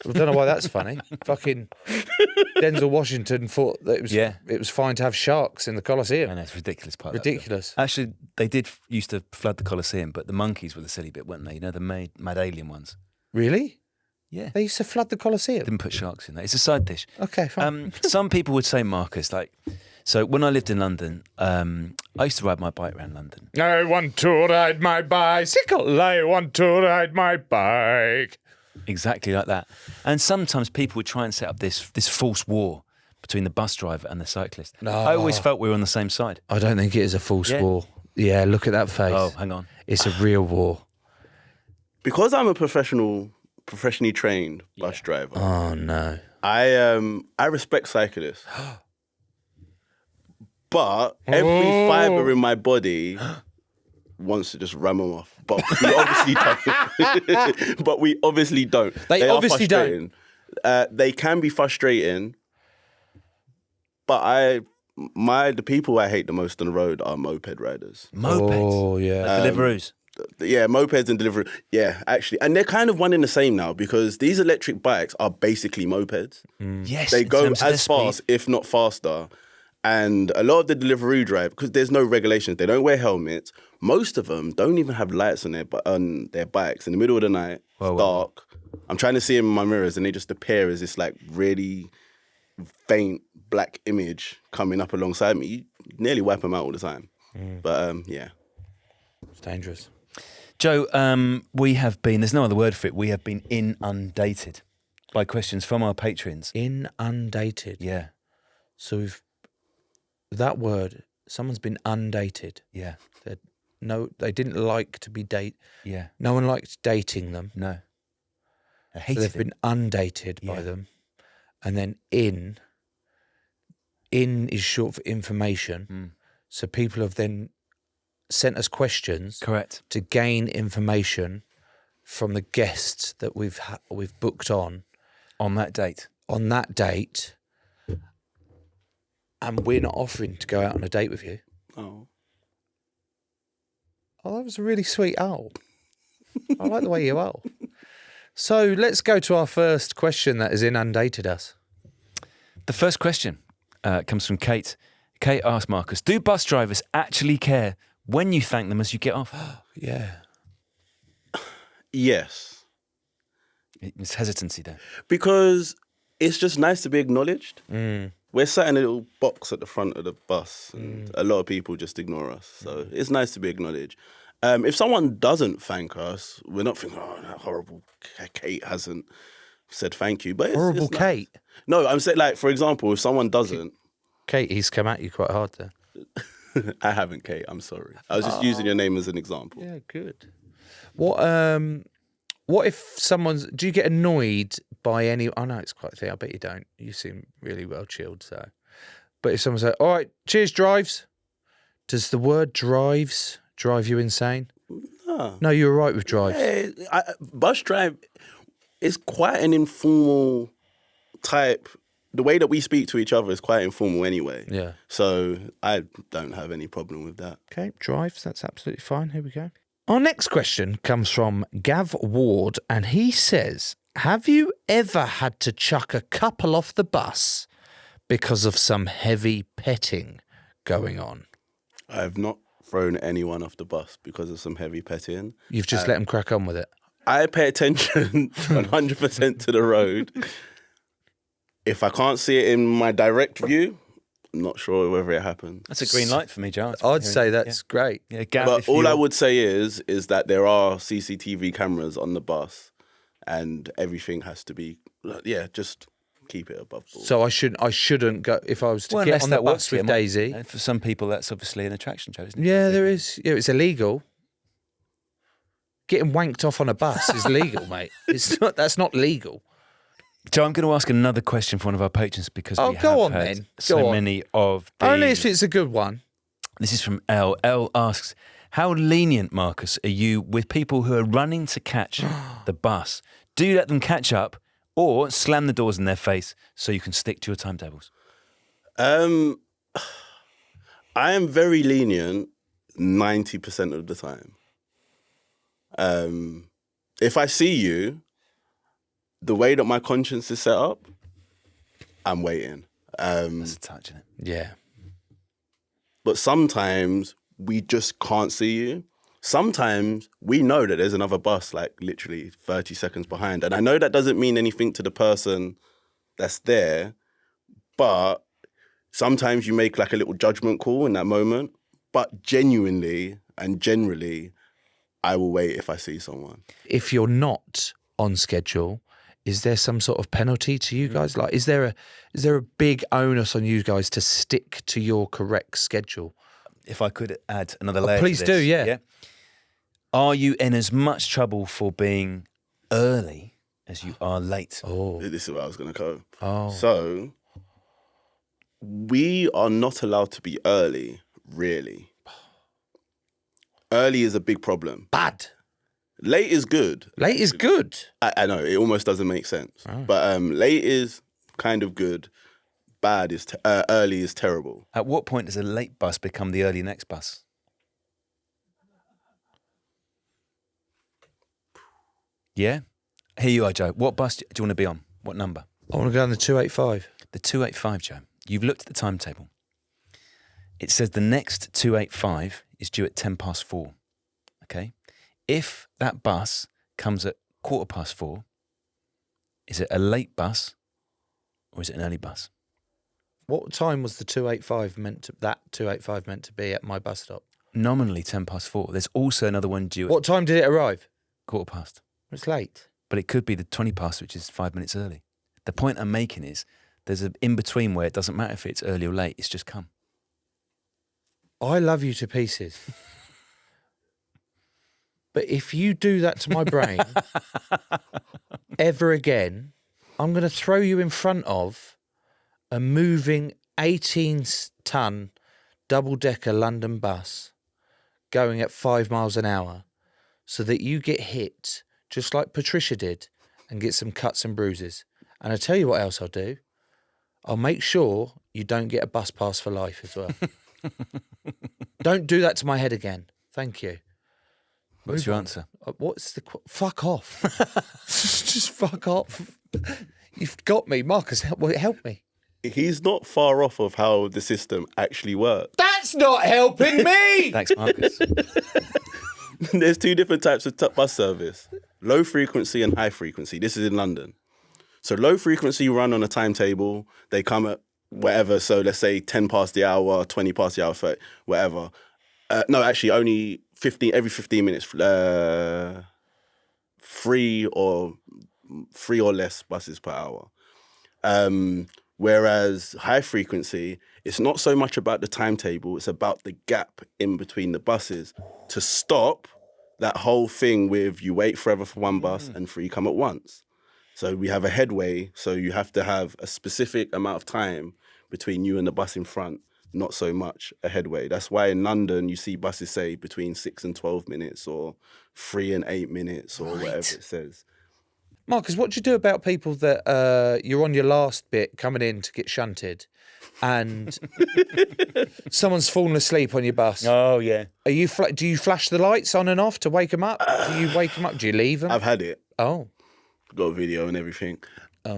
[SPEAKER 3] I don't know why that's funny. Fucking Denzel Washington thought that it was fine to have sharks in the Colosseum.
[SPEAKER 2] I know, it's ridiculous part of that
[SPEAKER 3] Ridiculous.
[SPEAKER 2] film. Actually, they did used to flood the Colosseum, but the monkeys were the silly bit, weren't they? You know, the mad alien ones.
[SPEAKER 3] Really?
[SPEAKER 2] Yeah.
[SPEAKER 3] They used to flood the Colosseum.
[SPEAKER 2] Didn't put sharks in there. It's a side dish.
[SPEAKER 3] Okay, fine.
[SPEAKER 2] Some people would say, Marcus, so when I lived in London, I used to ride my bike around London.
[SPEAKER 4] I want to ride my bicycle. I want to ride my bike.
[SPEAKER 2] Exactly like that. And sometimes people would try and set up this false war between the bus driver and the cyclist.
[SPEAKER 3] No.
[SPEAKER 2] I always felt we were on the same side.
[SPEAKER 3] I don't think it is a false
[SPEAKER 2] Yeah.
[SPEAKER 3] war. Yeah, look at that face.
[SPEAKER 2] Oh, hang on.
[SPEAKER 3] It's a real war.
[SPEAKER 1] Because I'm a professionally trained bus driver,
[SPEAKER 3] Oh no.
[SPEAKER 1] I respect cyclists, but every fibre in my body wants to just ram them off. But we obviously don't. But we obviously don't.
[SPEAKER 3] They
[SPEAKER 1] are
[SPEAKER 3] obviously don't.
[SPEAKER 1] frustrating. They can be frustrating, but the people I hate the most on the road are moped riders.
[SPEAKER 2] Mopeds.
[SPEAKER 3] Oh, yeah.
[SPEAKER 2] Deliveroos.
[SPEAKER 1] Yeah, mopeds and delivery. Yeah, actually. And they're kind of one in the same now because these electric bikes are basically mopeds.
[SPEAKER 2] Yes.
[SPEAKER 1] They
[SPEAKER 2] in
[SPEAKER 1] go
[SPEAKER 2] terms of their
[SPEAKER 1] as fast,
[SPEAKER 2] speed.
[SPEAKER 1] if not faster. And a lot of the delivery drive, because there's no regulations, they don't wear helmets. Most of them don't even have lights on their bikes in the middle of the night. It's dark. I'm trying to see them in my mirrors and they just appear as this like really faint black image coming up alongside me. You nearly wipe them out all the time. But yeah.
[SPEAKER 3] It's dangerous.
[SPEAKER 2] Joe, we have been, there's no other word for it, we have been inundated by questions from our patrons.
[SPEAKER 3] Inundated.
[SPEAKER 2] Yeah,
[SPEAKER 3] So that word, someone's been undated.
[SPEAKER 2] yeah,
[SPEAKER 3] They didn't like to be
[SPEAKER 2] yeah.
[SPEAKER 3] No one liked dating them.
[SPEAKER 2] No. I
[SPEAKER 3] So
[SPEAKER 2] hated
[SPEAKER 3] they've
[SPEAKER 2] it.
[SPEAKER 3] been undated by
[SPEAKER 2] Yeah.
[SPEAKER 3] them. And then in is short for information. So people have then sent us questions
[SPEAKER 2] Correct.
[SPEAKER 3] to gain information from the guests that we've booked on
[SPEAKER 2] On that date.
[SPEAKER 3] and we're not offering to go out on a date with you.
[SPEAKER 1] Oh.
[SPEAKER 3] Oh, that was a really sweet owl. I like the way you owl. So let's go to our first question that has inundated us.
[SPEAKER 2] The first question comes from Kate. Kate asked Marcus, do bus drivers actually care when you thank them as you get off?
[SPEAKER 3] Yeah.
[SPEAKER 1] Yes.
[SPEAKER 2] It's hesitancy there.
[SPEAKER 1] Because it's just nice to be acknowledged. We're sat in a little box at the front of the bus and a lot of people just ignore us. So it's nice to be acknowledged. If someone doesn't thank us, we're not thinking, oh, that horrible Kate hasn't said thank you. But
[SPEAKER 3] Horrible
[SPEAKER 1] it's nice.
[SPEAKER 3] Kate.
[SPEAKER 1] No, I'm saying, like, for example, if someone doesn't,
[SPEAKER 3] Kate, he's come at you quite hard there.
[SPEAKER 1] I haven't, Kate, I'm sorry. I was just using your name as an example.
[SPEAKER 3] Yeah, good. What if do you get annoyed by any, I know it's quite a thing, I bet you don't. You seem really well chilled, so. But if someone says, all right, cheers, drives, does the word drives drive you insane? No, you're right with drives.
[SPEAKER 1] Bus drive is quite an informal type. The way that we speak to each other is quite informal anyway.
[SPEAKER 3] Yeah.
[SPEAKER 1] So I don't have any problem with that.
[SPEAKER 3] Okay, drives, that's absolutely fine. Here we go. Our next question comes from Gav Ward, and he says, have you ever had to chuck a couple off the bus because of some heavy petting going on?
[SPEAKER 1] I have not thrown anyone off the bus because of some heavy petting.
[SPEAKER 3] You've just let them crack on with it.
[SPEAKER 1] I pay attention 100% to the road. If I can't see it in my direct view, I'm not sure whether it happened.
[SPEAKER 2] That's a green light for me, Joe.
[SPEAKER 3] I'd say that's great.
[SPEAKER 2] Yeah, Gav,
[SPEAKER 1] But
[SPEAKER 2] if
[SPEAKER 1] all
[SPEAKER 2] you're-
[SPEAKER 1] I would say is that there are CCTV cameras on the bus and everything has to be, just keep it above board.
[SPEAKER 3] So I shouldn't go, if I was to
[SPEAKER 2] Well,
[SPEAKER 3] get
[SPEAKER 2] unless
[SPEAKER 3] on the
[SPEAKER 2] that
[SPEAKER 3] bus
[SPEAKER 2] works,
[SPEAKER 3] with
[SPEAKER 2] yeah, might-
[SPEAKER 3] Daisy.
[SPEAKER 2] And for some people, that's obviously an attraction, Joe, isn't it?
[SPEAKER 3] Yeah, there is. Yeah, it's illegal. Getting wanked off on a bus is legal, mate. That's not legal.
[SPEAKER 2] Joe, I'm going to ask another question for one of our patrons because
[SPEAKER 3] Oh,
[SPEAKER 2] we
[SPEAKER 3] go
[SPEAKER 2] have
[SPEAKER 3] on
[SPEAKER 2] had
[SPEAKER 3] then.
[SPEAKER 2] so
[SPEAKER 3] Go on.
[SPEAKER 2] many of these.
[SPEAKER 3] Only if it's a good one.
[SPEAKER 2] This is from L. L asks, how lenient, Marcus, are you with people who are running to catch the bus? Do you let them catch up or slam the doors in their face so you can stick to your timetables?
[SPEAKER 1] I am very lenient 90% of the time. If I see you, the way that my conscience is set up, I'm waiting.
[SPEAKER 2] That's a touch, isn't it?
[SPEAKER 3] Yeah.
[SPEAKER 1] But sometimes we just can't see you. Sometimes we know that there's another bus like literally 30 seconds behind. And I know that doesn't mean anything to the person that's there, but sometimes you make like a little judgment call in that moment. But genuinely and generally, I will wait if I see someone.
[SPEAKER 3] If you're not on schedule, is there some sort of penalty to you guys? Like, is there a big onus on you guys to stick to your correct schedule?
[SPEAKER 2] If I could add another layer
[SPEAKER 3] please
[SPEAKER 2] to
[SPEAKER 3] do,
[SPEAKER 2] this,
[SPEAKER 3] yeah.
[SPEAKER 2] Are you in as much trouble for being early as you are late.
[SPEAKER 3] Oh.
[SPEAKER 1] This is where I was going to go.
[SPEAKER 3] Oh.
[SPEAKER 1] So, we are not allowed to be early, really. Early is a big problem.
[SPEAKER 3] Bad.
[SPEAKER 1] Late is good.
[SPEAKER 3] Late is good.
[SPEAKER 1] I know, it almost doesn't make sense.
[SPEAKER 3] Oh.
[SPEAKER 1] But late is kind of good. Bad is early is terrible.
[SPEAKER 2] At what point does a late bus become the early next bus? Yeah? Here you are, Joe. What bus do you want to be on? What number?
[SPEAKER 3] I want to go on the 285.
[SPEAKER 2] The 285, Joe. You've looked at the timetable. It says the next 285 is due at 4:10. Okay? If that bus comes at 4:15, is it a late bus or is it an early bus?
[SPEAKER 3] What time was the 285 meant to be at my bus stop?
[SPEAKER 2] Nominally 4:10. There's also another one due
[SPEAKER 3] What time did it arrive?
[SPEAKER 2] at 4:15.
[SPEAKER 3] It's late.
[SPEAKER 2] But it could be the 20 past, which is 5 minutes early. The point I'm making is there's an in-between where it doesn't matter if it's early or late, it's just come.
[SPEAKER 3] I love you to pieces. But if you do that to my brain ever again, I'm going to throw you in front of a moving 18-ton double-decker London bus going at 5 miles an hour so that you get hit just like Patricia did and get some cuts and bruises. And I tell you what else I'll do. I'll make sure you don't get a bus pass for life as well. Don't do that to my head again. Thank you.
[SPEAKER 2] What's your answer?
[SPEAKER 3] What's the... Fuck off. Just fuck off. You've got me. Marcus, help me.
[SPEAKER 1] He's not far off of how the system actually works.
[SPEAKER 3] That's not helping me!
[SPEAKER 2] Thanks, Marcus.
[SPEAKER 1] There's two different types of bus service. Low frequency and high frequency. This is in London. So low frequency run on a timetable. They come at whatever. So let's say 10 past the hour, 20 past the hour, 30, whatever. No, actually only every 15 minutes. 3 or less buses per hour. Whereas high frequency, it's not so much about the timetable, it's about the gap in between the buses to stop that whole thing with you wait forever for one bus and 3 come at once. So we have a headway, so you have to have a specific amount of time between you and the bus in front, not so much a headway. That's why in London you see buses say between 6 and 12 minutes or 3 and 8 minutes or whatever it says.
[SPEAKER 3] Marcus, what do you do about people that you're on your last bit coming in to get shunted and someone's fallen asleep on your bus?
[SPEAKER 2] Oh, yeah.
[SPEAKER 3] Are you do you flash the lights on and off to wake them up? Do you wake them up? Do you leave them?
[SPEAKER 1] I've had it.
[SPEAKER 3] Oh.
[SPEAKER 1] Got a video and everything.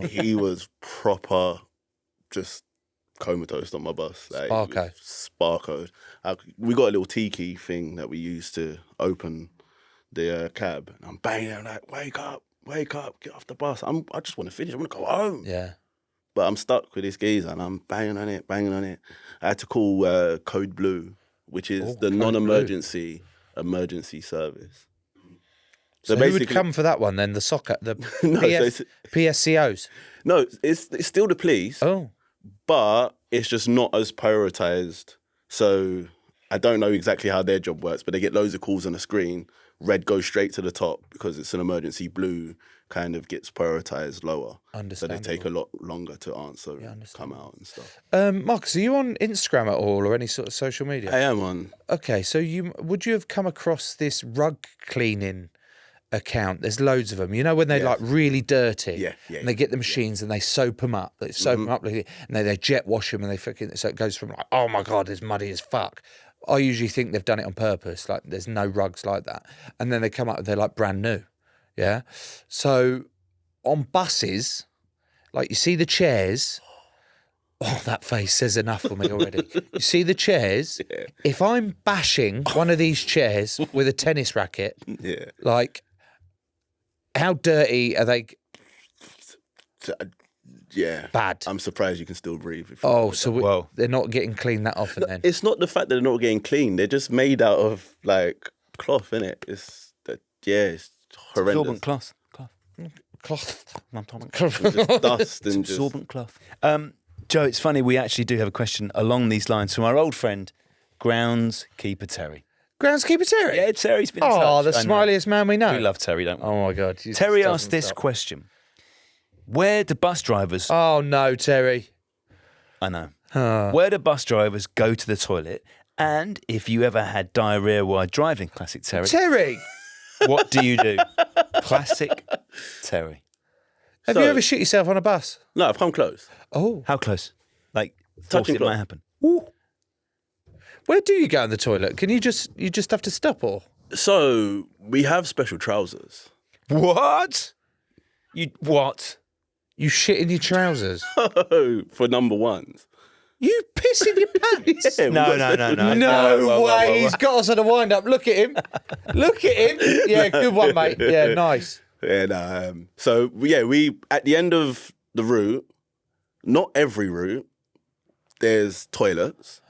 [SPEAKER 1] He was proper just comatose on my bus. Like, Sparko. We got a little tiki thing that we used to open the cab. And I'm banging, I'm like, wake up, get off the bus. I just want to finish, I want to go home.
[SPEAKER 3] Yeah.
[SPEAKER 1] But I'm stuck with this geezer and I'm banging on it. I had to call Code Blue, which is the non-emergency emergency service.
[SPEAKER 3] So who would come for that one then? The soccer, the PSCOs?
[SPEAKER 1] No, it's still the police.
[SPEAKER 3] Oh.
[SPEAKER 1] But it's just not as prioritised. So I don't know exactly how their job works, but they get loads of calls on the screen. Red goes straight to the top because it's an emergency. Blue kind of gets prioritised lower. So they take a lot longer to answer and come out and stuff.
[SPEAKER 3] Marcus, are you on Instagram at all or any sort of social media?
[SPEAKER 1] I am on.
[SPEAKER 3] Okay, so would you have come across this rug cleaning account? There's loads of them. You know when they're like really dirty, and they get the machines and they soap them up. They soap them up, and they jet wash them, and so it goes from like, oh my god, it's muddy as fuck. I usually think they've done it on purpose. Like there's no rugs like that, and then they come up, they're like brand new. Yeah. So on buses, like you see the chairs. Oh, that face says enough for me already. You see the chairs. Yeah. If I'm bashing one of these chairs with a tennis racket, like. How dirty are they?
[SPEAKER 1] Yeah.
[SPEAKER 3] Bad.
[SPEAKER 1] I'm surprised you can still breathe.
[SPEAKER 3] So they're not getting cleaned that often then?
[SPEAKER 1] It's not the fact that they're not getting clean. They're just made out of like cloth, innit? It's horrendous.
[SPEAKER 2] Absorbent cloth.
[SPEAKER 1] Just dust and just...
[SPEAKER 2] Absorbent cloth. Joe, it's funny, we actually do have a question along these lines from our old friend, Groundskeeper Terry.
[SPEAKER 3] Groundskeeper Terry?
[SPEAKER 2] Yeah, Terry's been in touch.
[SPEAKER 3] The smiliest man we know.
[SPEAKER 2] We love Terry, don't we?
[SPEAKER 3] Oh, my God.
[SPEAKER 2] Terry asked this question. Where do bus drivers...
[SPEAKER 3] Oh, no, Terry.
[SPEAKER 2] I know. Where do bus drivers go to the toilet? And if you ever had diarrhea while driving, classic Terry,
[SPEAKER 3] Terry!
[SPEAKER 2] what do you do? Classic Terry.
[SPEAKER 3] Have you ever shit yourself on a bus?
[SPEAKER 1] No, I've come close.
[SPEAKER 3] Oh.
[SPEAKER 2] How close? Like,
[SPEAKER 1] Touching
[SPEAKER 2] thought it might
[SPEAKER 1] cloth.
[SPEAKER 2] happen.
[SPEAKER 3] Ooh. Where do you go in the toilet? Can you just have to stop or?
[SPEAKER 1] So we have special trousers.
[SPEAKER 2] What? What?
[SPEAKER 3] You shit in your trousers?
[SPEAKER 1] For number ones.
[SPEAKER 3] You piss in your pants?
[SPEAKER 1] Yeah,
[SPEAKER 2] No.
[SPEAKER 3] No
[SPEAKER 2] Whoa.
[SPEAKER 3] way. He's got us at a wind up. Look at him. Look at him. Yeah, good one, mate. Yeah, nice.
[SPEAKER 1] Yeah, no. So we at the end of the route, not every route, there's toilets,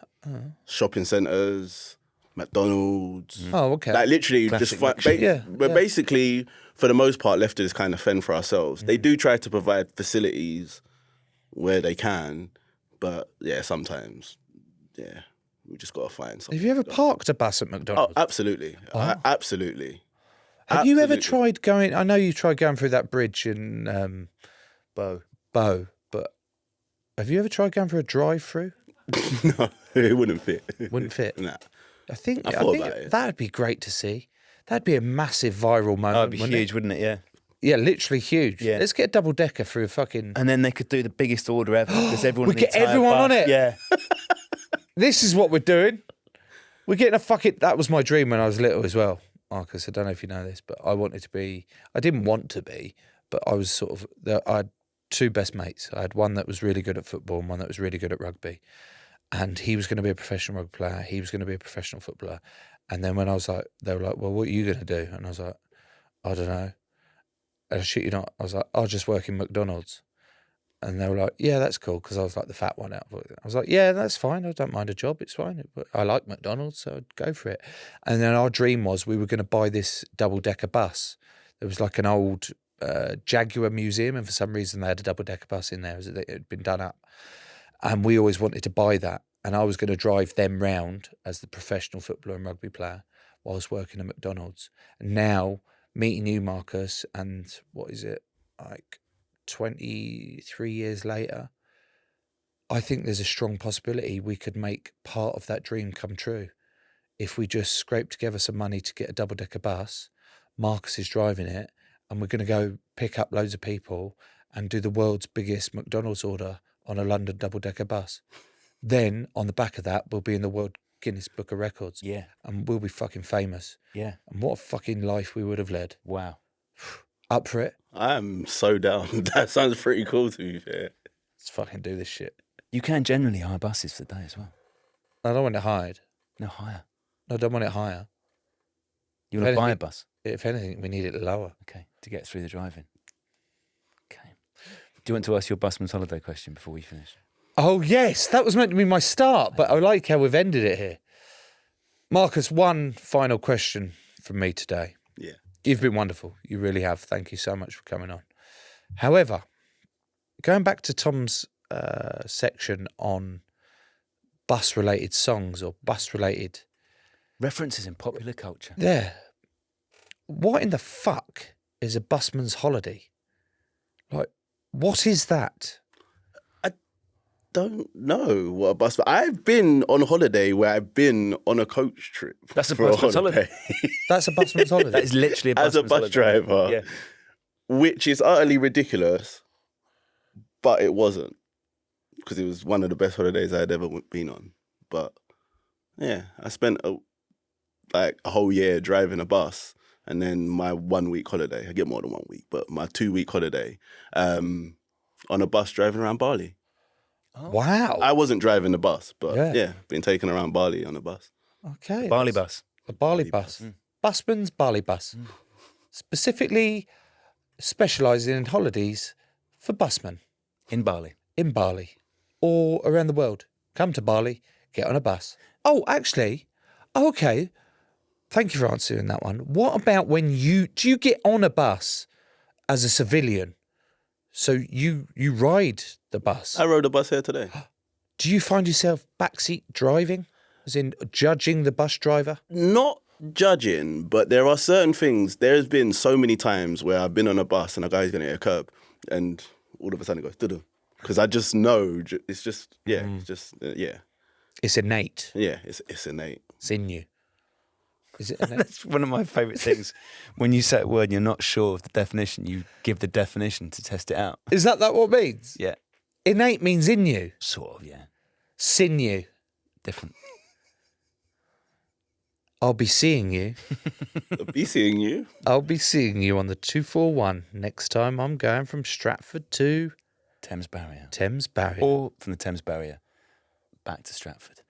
[SPEAKER 1] shopping centres, McDonald's.
[SPEAKER 3] Oh, okay.
[SPEAKER 1] Like literally
[SPEAKER 2] Classic
[SPEAKER 1] just
[SPEAKER 2] luxury.
[SPEAKER 1] we're basically for the most part left to just kind of fend for ourselves. They do try to provide facilities where they can, but yeah, sometimes we just gotta find something.
[SPEAKER 3] Have you ever parked a bus at
[SPEAKER 1] Oh,
[SPEAKER 3] McDonald's?
[SPEAKER 1] absolutely, absolutely.
[SPEAKER 3] Have you ever
[SPEAKER 1] Absolutely.
[SPEAKER 3] tried going? I know you tried going through that bridge in
[SPEAKER 2] Bow.
[SPEAKER 3] but have you ever tried going for a drive-through?
[SPEAKER 1] No, it wouldn't fit.
[SPEAKER 3] Wouldn't fit.
[SPEAKER 1] Nah.
[SPEAKER 3] I think
[SPEAKER 1] thought about it.
[SPEAKER 3] that'd be great to see. That'd be a massive viral moment.
[SPEAKER 2] Oh, it'd be
[SPEAKER 3] wouldn't
[SPEAKER 2] huge, wouldn't it? Yeah.
[SPEAKER 3] It? Yeah, literally huge.
[SPEAKER 2] Yeah.
[SPEAKER 3] Let's get a double decker through a fucking.
[SPEAKER 2] And then they could do the biggest order ever because everyone.
[SPEAKER 3] We
[SPEAKER 2] in the
[SPEAKER 3] get
[SPEAKER 2] entire
[SPEAKER 3] everyone on
[SPEAKER 2] bus-
[SPEAKER 3] it.
[SPEAKER 2] Yeah.
[SPEAKER 3] This is what we're doing. We're getting a fucking. That was my dream when I was little as well, Marcus. I don't know if you know this, but I wanted to be. I didn't want to be, but I was sort of. I had two best mates. I had one that was really good at football and one that was really good at rugby. And he was going to be a professional rugby player. He was going to be a professional footballer. And then when I was like, they were like, well, what are you going to do? And I was like, I don't know. And I shit you not, I was like, I'll just work in McDonald's. And they were like, yeah, that's cool. Because I was like the fat one out of it. I was like, yeah, that's fine. I don't mind a job. It's fine. But I like McDonald's, so I'd go for it. And then our dream was we were going to buy this double-decker bus. There was like an old Jaguar museum. And for some reason, they had a double-decker bus in there as it had been done up. And we always wanted to buy that. And I was going to drive them round as the professional footballer and rugby player whilst working at McDonald's. And now, meeting you, Marcus, and what is it, like 23 years later, I think there's a strong possibility we could make part of that dream come true. If we just scrape together some money to get a double-decker bus, Marcus is driving it, and we're going to go pick up loads of people and do the world's biggest McDonald's order on a London double-decker bus. Then, on the back of that, we'll be in the World Guinness Book of Records.
[SPEAKER 2] Yeah.
[SPEAKER 3] And we'll be fucking famous.
[SPEAKER 2] Yeah.
[SPEAKER 3] And what a fucking life we would have led.
[SPEAKER 2] Wow.
[SPEAKER 3] Up for it?
[SPEAKER 1] I'm so down. That sounds pretty cool to be fair.
[SPEAKER 3] Let's fucking do this shit.
[SPEAKER 2] You can generally hire buses for the day as well.
[SPEAKER 3] I don't want it hired.
[SPEAKER 2] No, hire.
[SPEAKER 3] No, I don't want it higher.
[SPEAKER 2] You want to buy a bus?
[SPEAKER 3] If anything, we need it lower.
[SPEAKER 2] Okay. To get through the driving. Okay. Do you want to ask your busman's holiday question before we finish?
[SPEAKER 3] Oh, yes. That was meant to be my start, but I like how we've ended it here. Marcus, one final question from me today.
[SPEAKER 1] Yeah.
[SPEAKER 3] You've been wonderful. You really have. Thank you so much for coming on. However, going back to Tom's section on bus-related songs or bus-related...
[SPEAKER 2] References in popular culture.
[SPEAKER 3] Yeah. What in the fuck is a busman's holiday? Like, what is that?
[SPEAKER 1] Don't know what a bus. I've been on holiday where I've been on a coach trip.
[SPEAKER 2] That's a
[SPEAKER 1] for
[SPEAKER 2] busman's holiday.
[SPEAKER 3] That's a busman's holiday.
[SPEAKER 2] That is literally a
[SPEAKER 1] As a
[SPEAKER 2] busman's
[SPEAKER 1] bus
[SPEAKER 2] holiday.
[SPEAKER 1] driver,
[SPEAKER 2] Yeah.
[SPEAKER 1] which is utterly ridiculous, but it wasn't because it was one of the best holidays I had ever been on. But yeah, I spent a whole year driving a bus, and then my 1 week holiday. I get more than 1 week, but my 2 week holiday on a bus driving around Bali.
[SPEAKER 3] Wow.
[SPEAKER 1] I wasn't driving the bus, but
[SPEAKER 3] Yeah.
[SPEAKER 1] yeah, been taken around Bali on a bus.
[SPEAKER 3] Okay.
[SPEAKER 2] Barley bus.
[SPEAKER 3] The Barley bus. Busman's Barley bus. Specifically specialising in holidays for busmen
[SPEAKER 2] In Bali.
[SPEAKER 3] in Bali or around the world. Come to Bali, get on a bus. Oh, actually, okay. Thank you for answering that one. What about when do you get on a bus as a civilian? So you ride the bus.
[SPEAKER 1] I rode a bus here today.
[SPEAKER 3] Do you find yourself backseat driving? As in judging the bus driver?
[SPEAKER 1] Not judging, but there are certain things. There's been so many times where I've been on a bus and a guy's going to hit a curb, and all of a sudden it goes, because I just know it's just, it's just,
[SPEAKER 3] It's innate.
[SPEAKER 1] It's innate.
[SPEAKER 3] It's in you. Is it innate?
[SPEAKER 2] That's one of my favourite things. When you say a word and you're not sure of the definition, you give the definition to test it out.
[SPEAKER 3] Is that what it means?
[SPEAKER 2] Yeah.
[SPEAKER 3] Innate means in you.
[SPEAKER 2] Sort of, yeah.
[SPEAKER 3] Sinew.
[SPEAKER 2] Different.
[SPEAKER 3] I'll be seeing you.
[SPEAKER 1] I'll be seeing you.
[SPEAKER 3] I'll be seeing you on the 241 next time I'm going from Stratford to
[SPEAKER 2] Thames Barrier.
[SPEAKER 3] Thames Barrier.
[SPEAKER 2] Or from the Thames Barrier back to Stratford.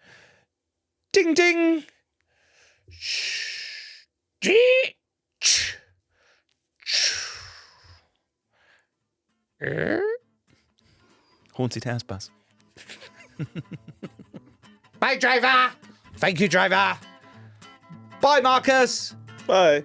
[SPEAKER 3] Ding ding.
[SPEAKER 2] Haunted house bus.
[SPEAKER 3] Bye, driver. Thank you, driver. Bye, Marcus.
[SPEAKER 1] Bye.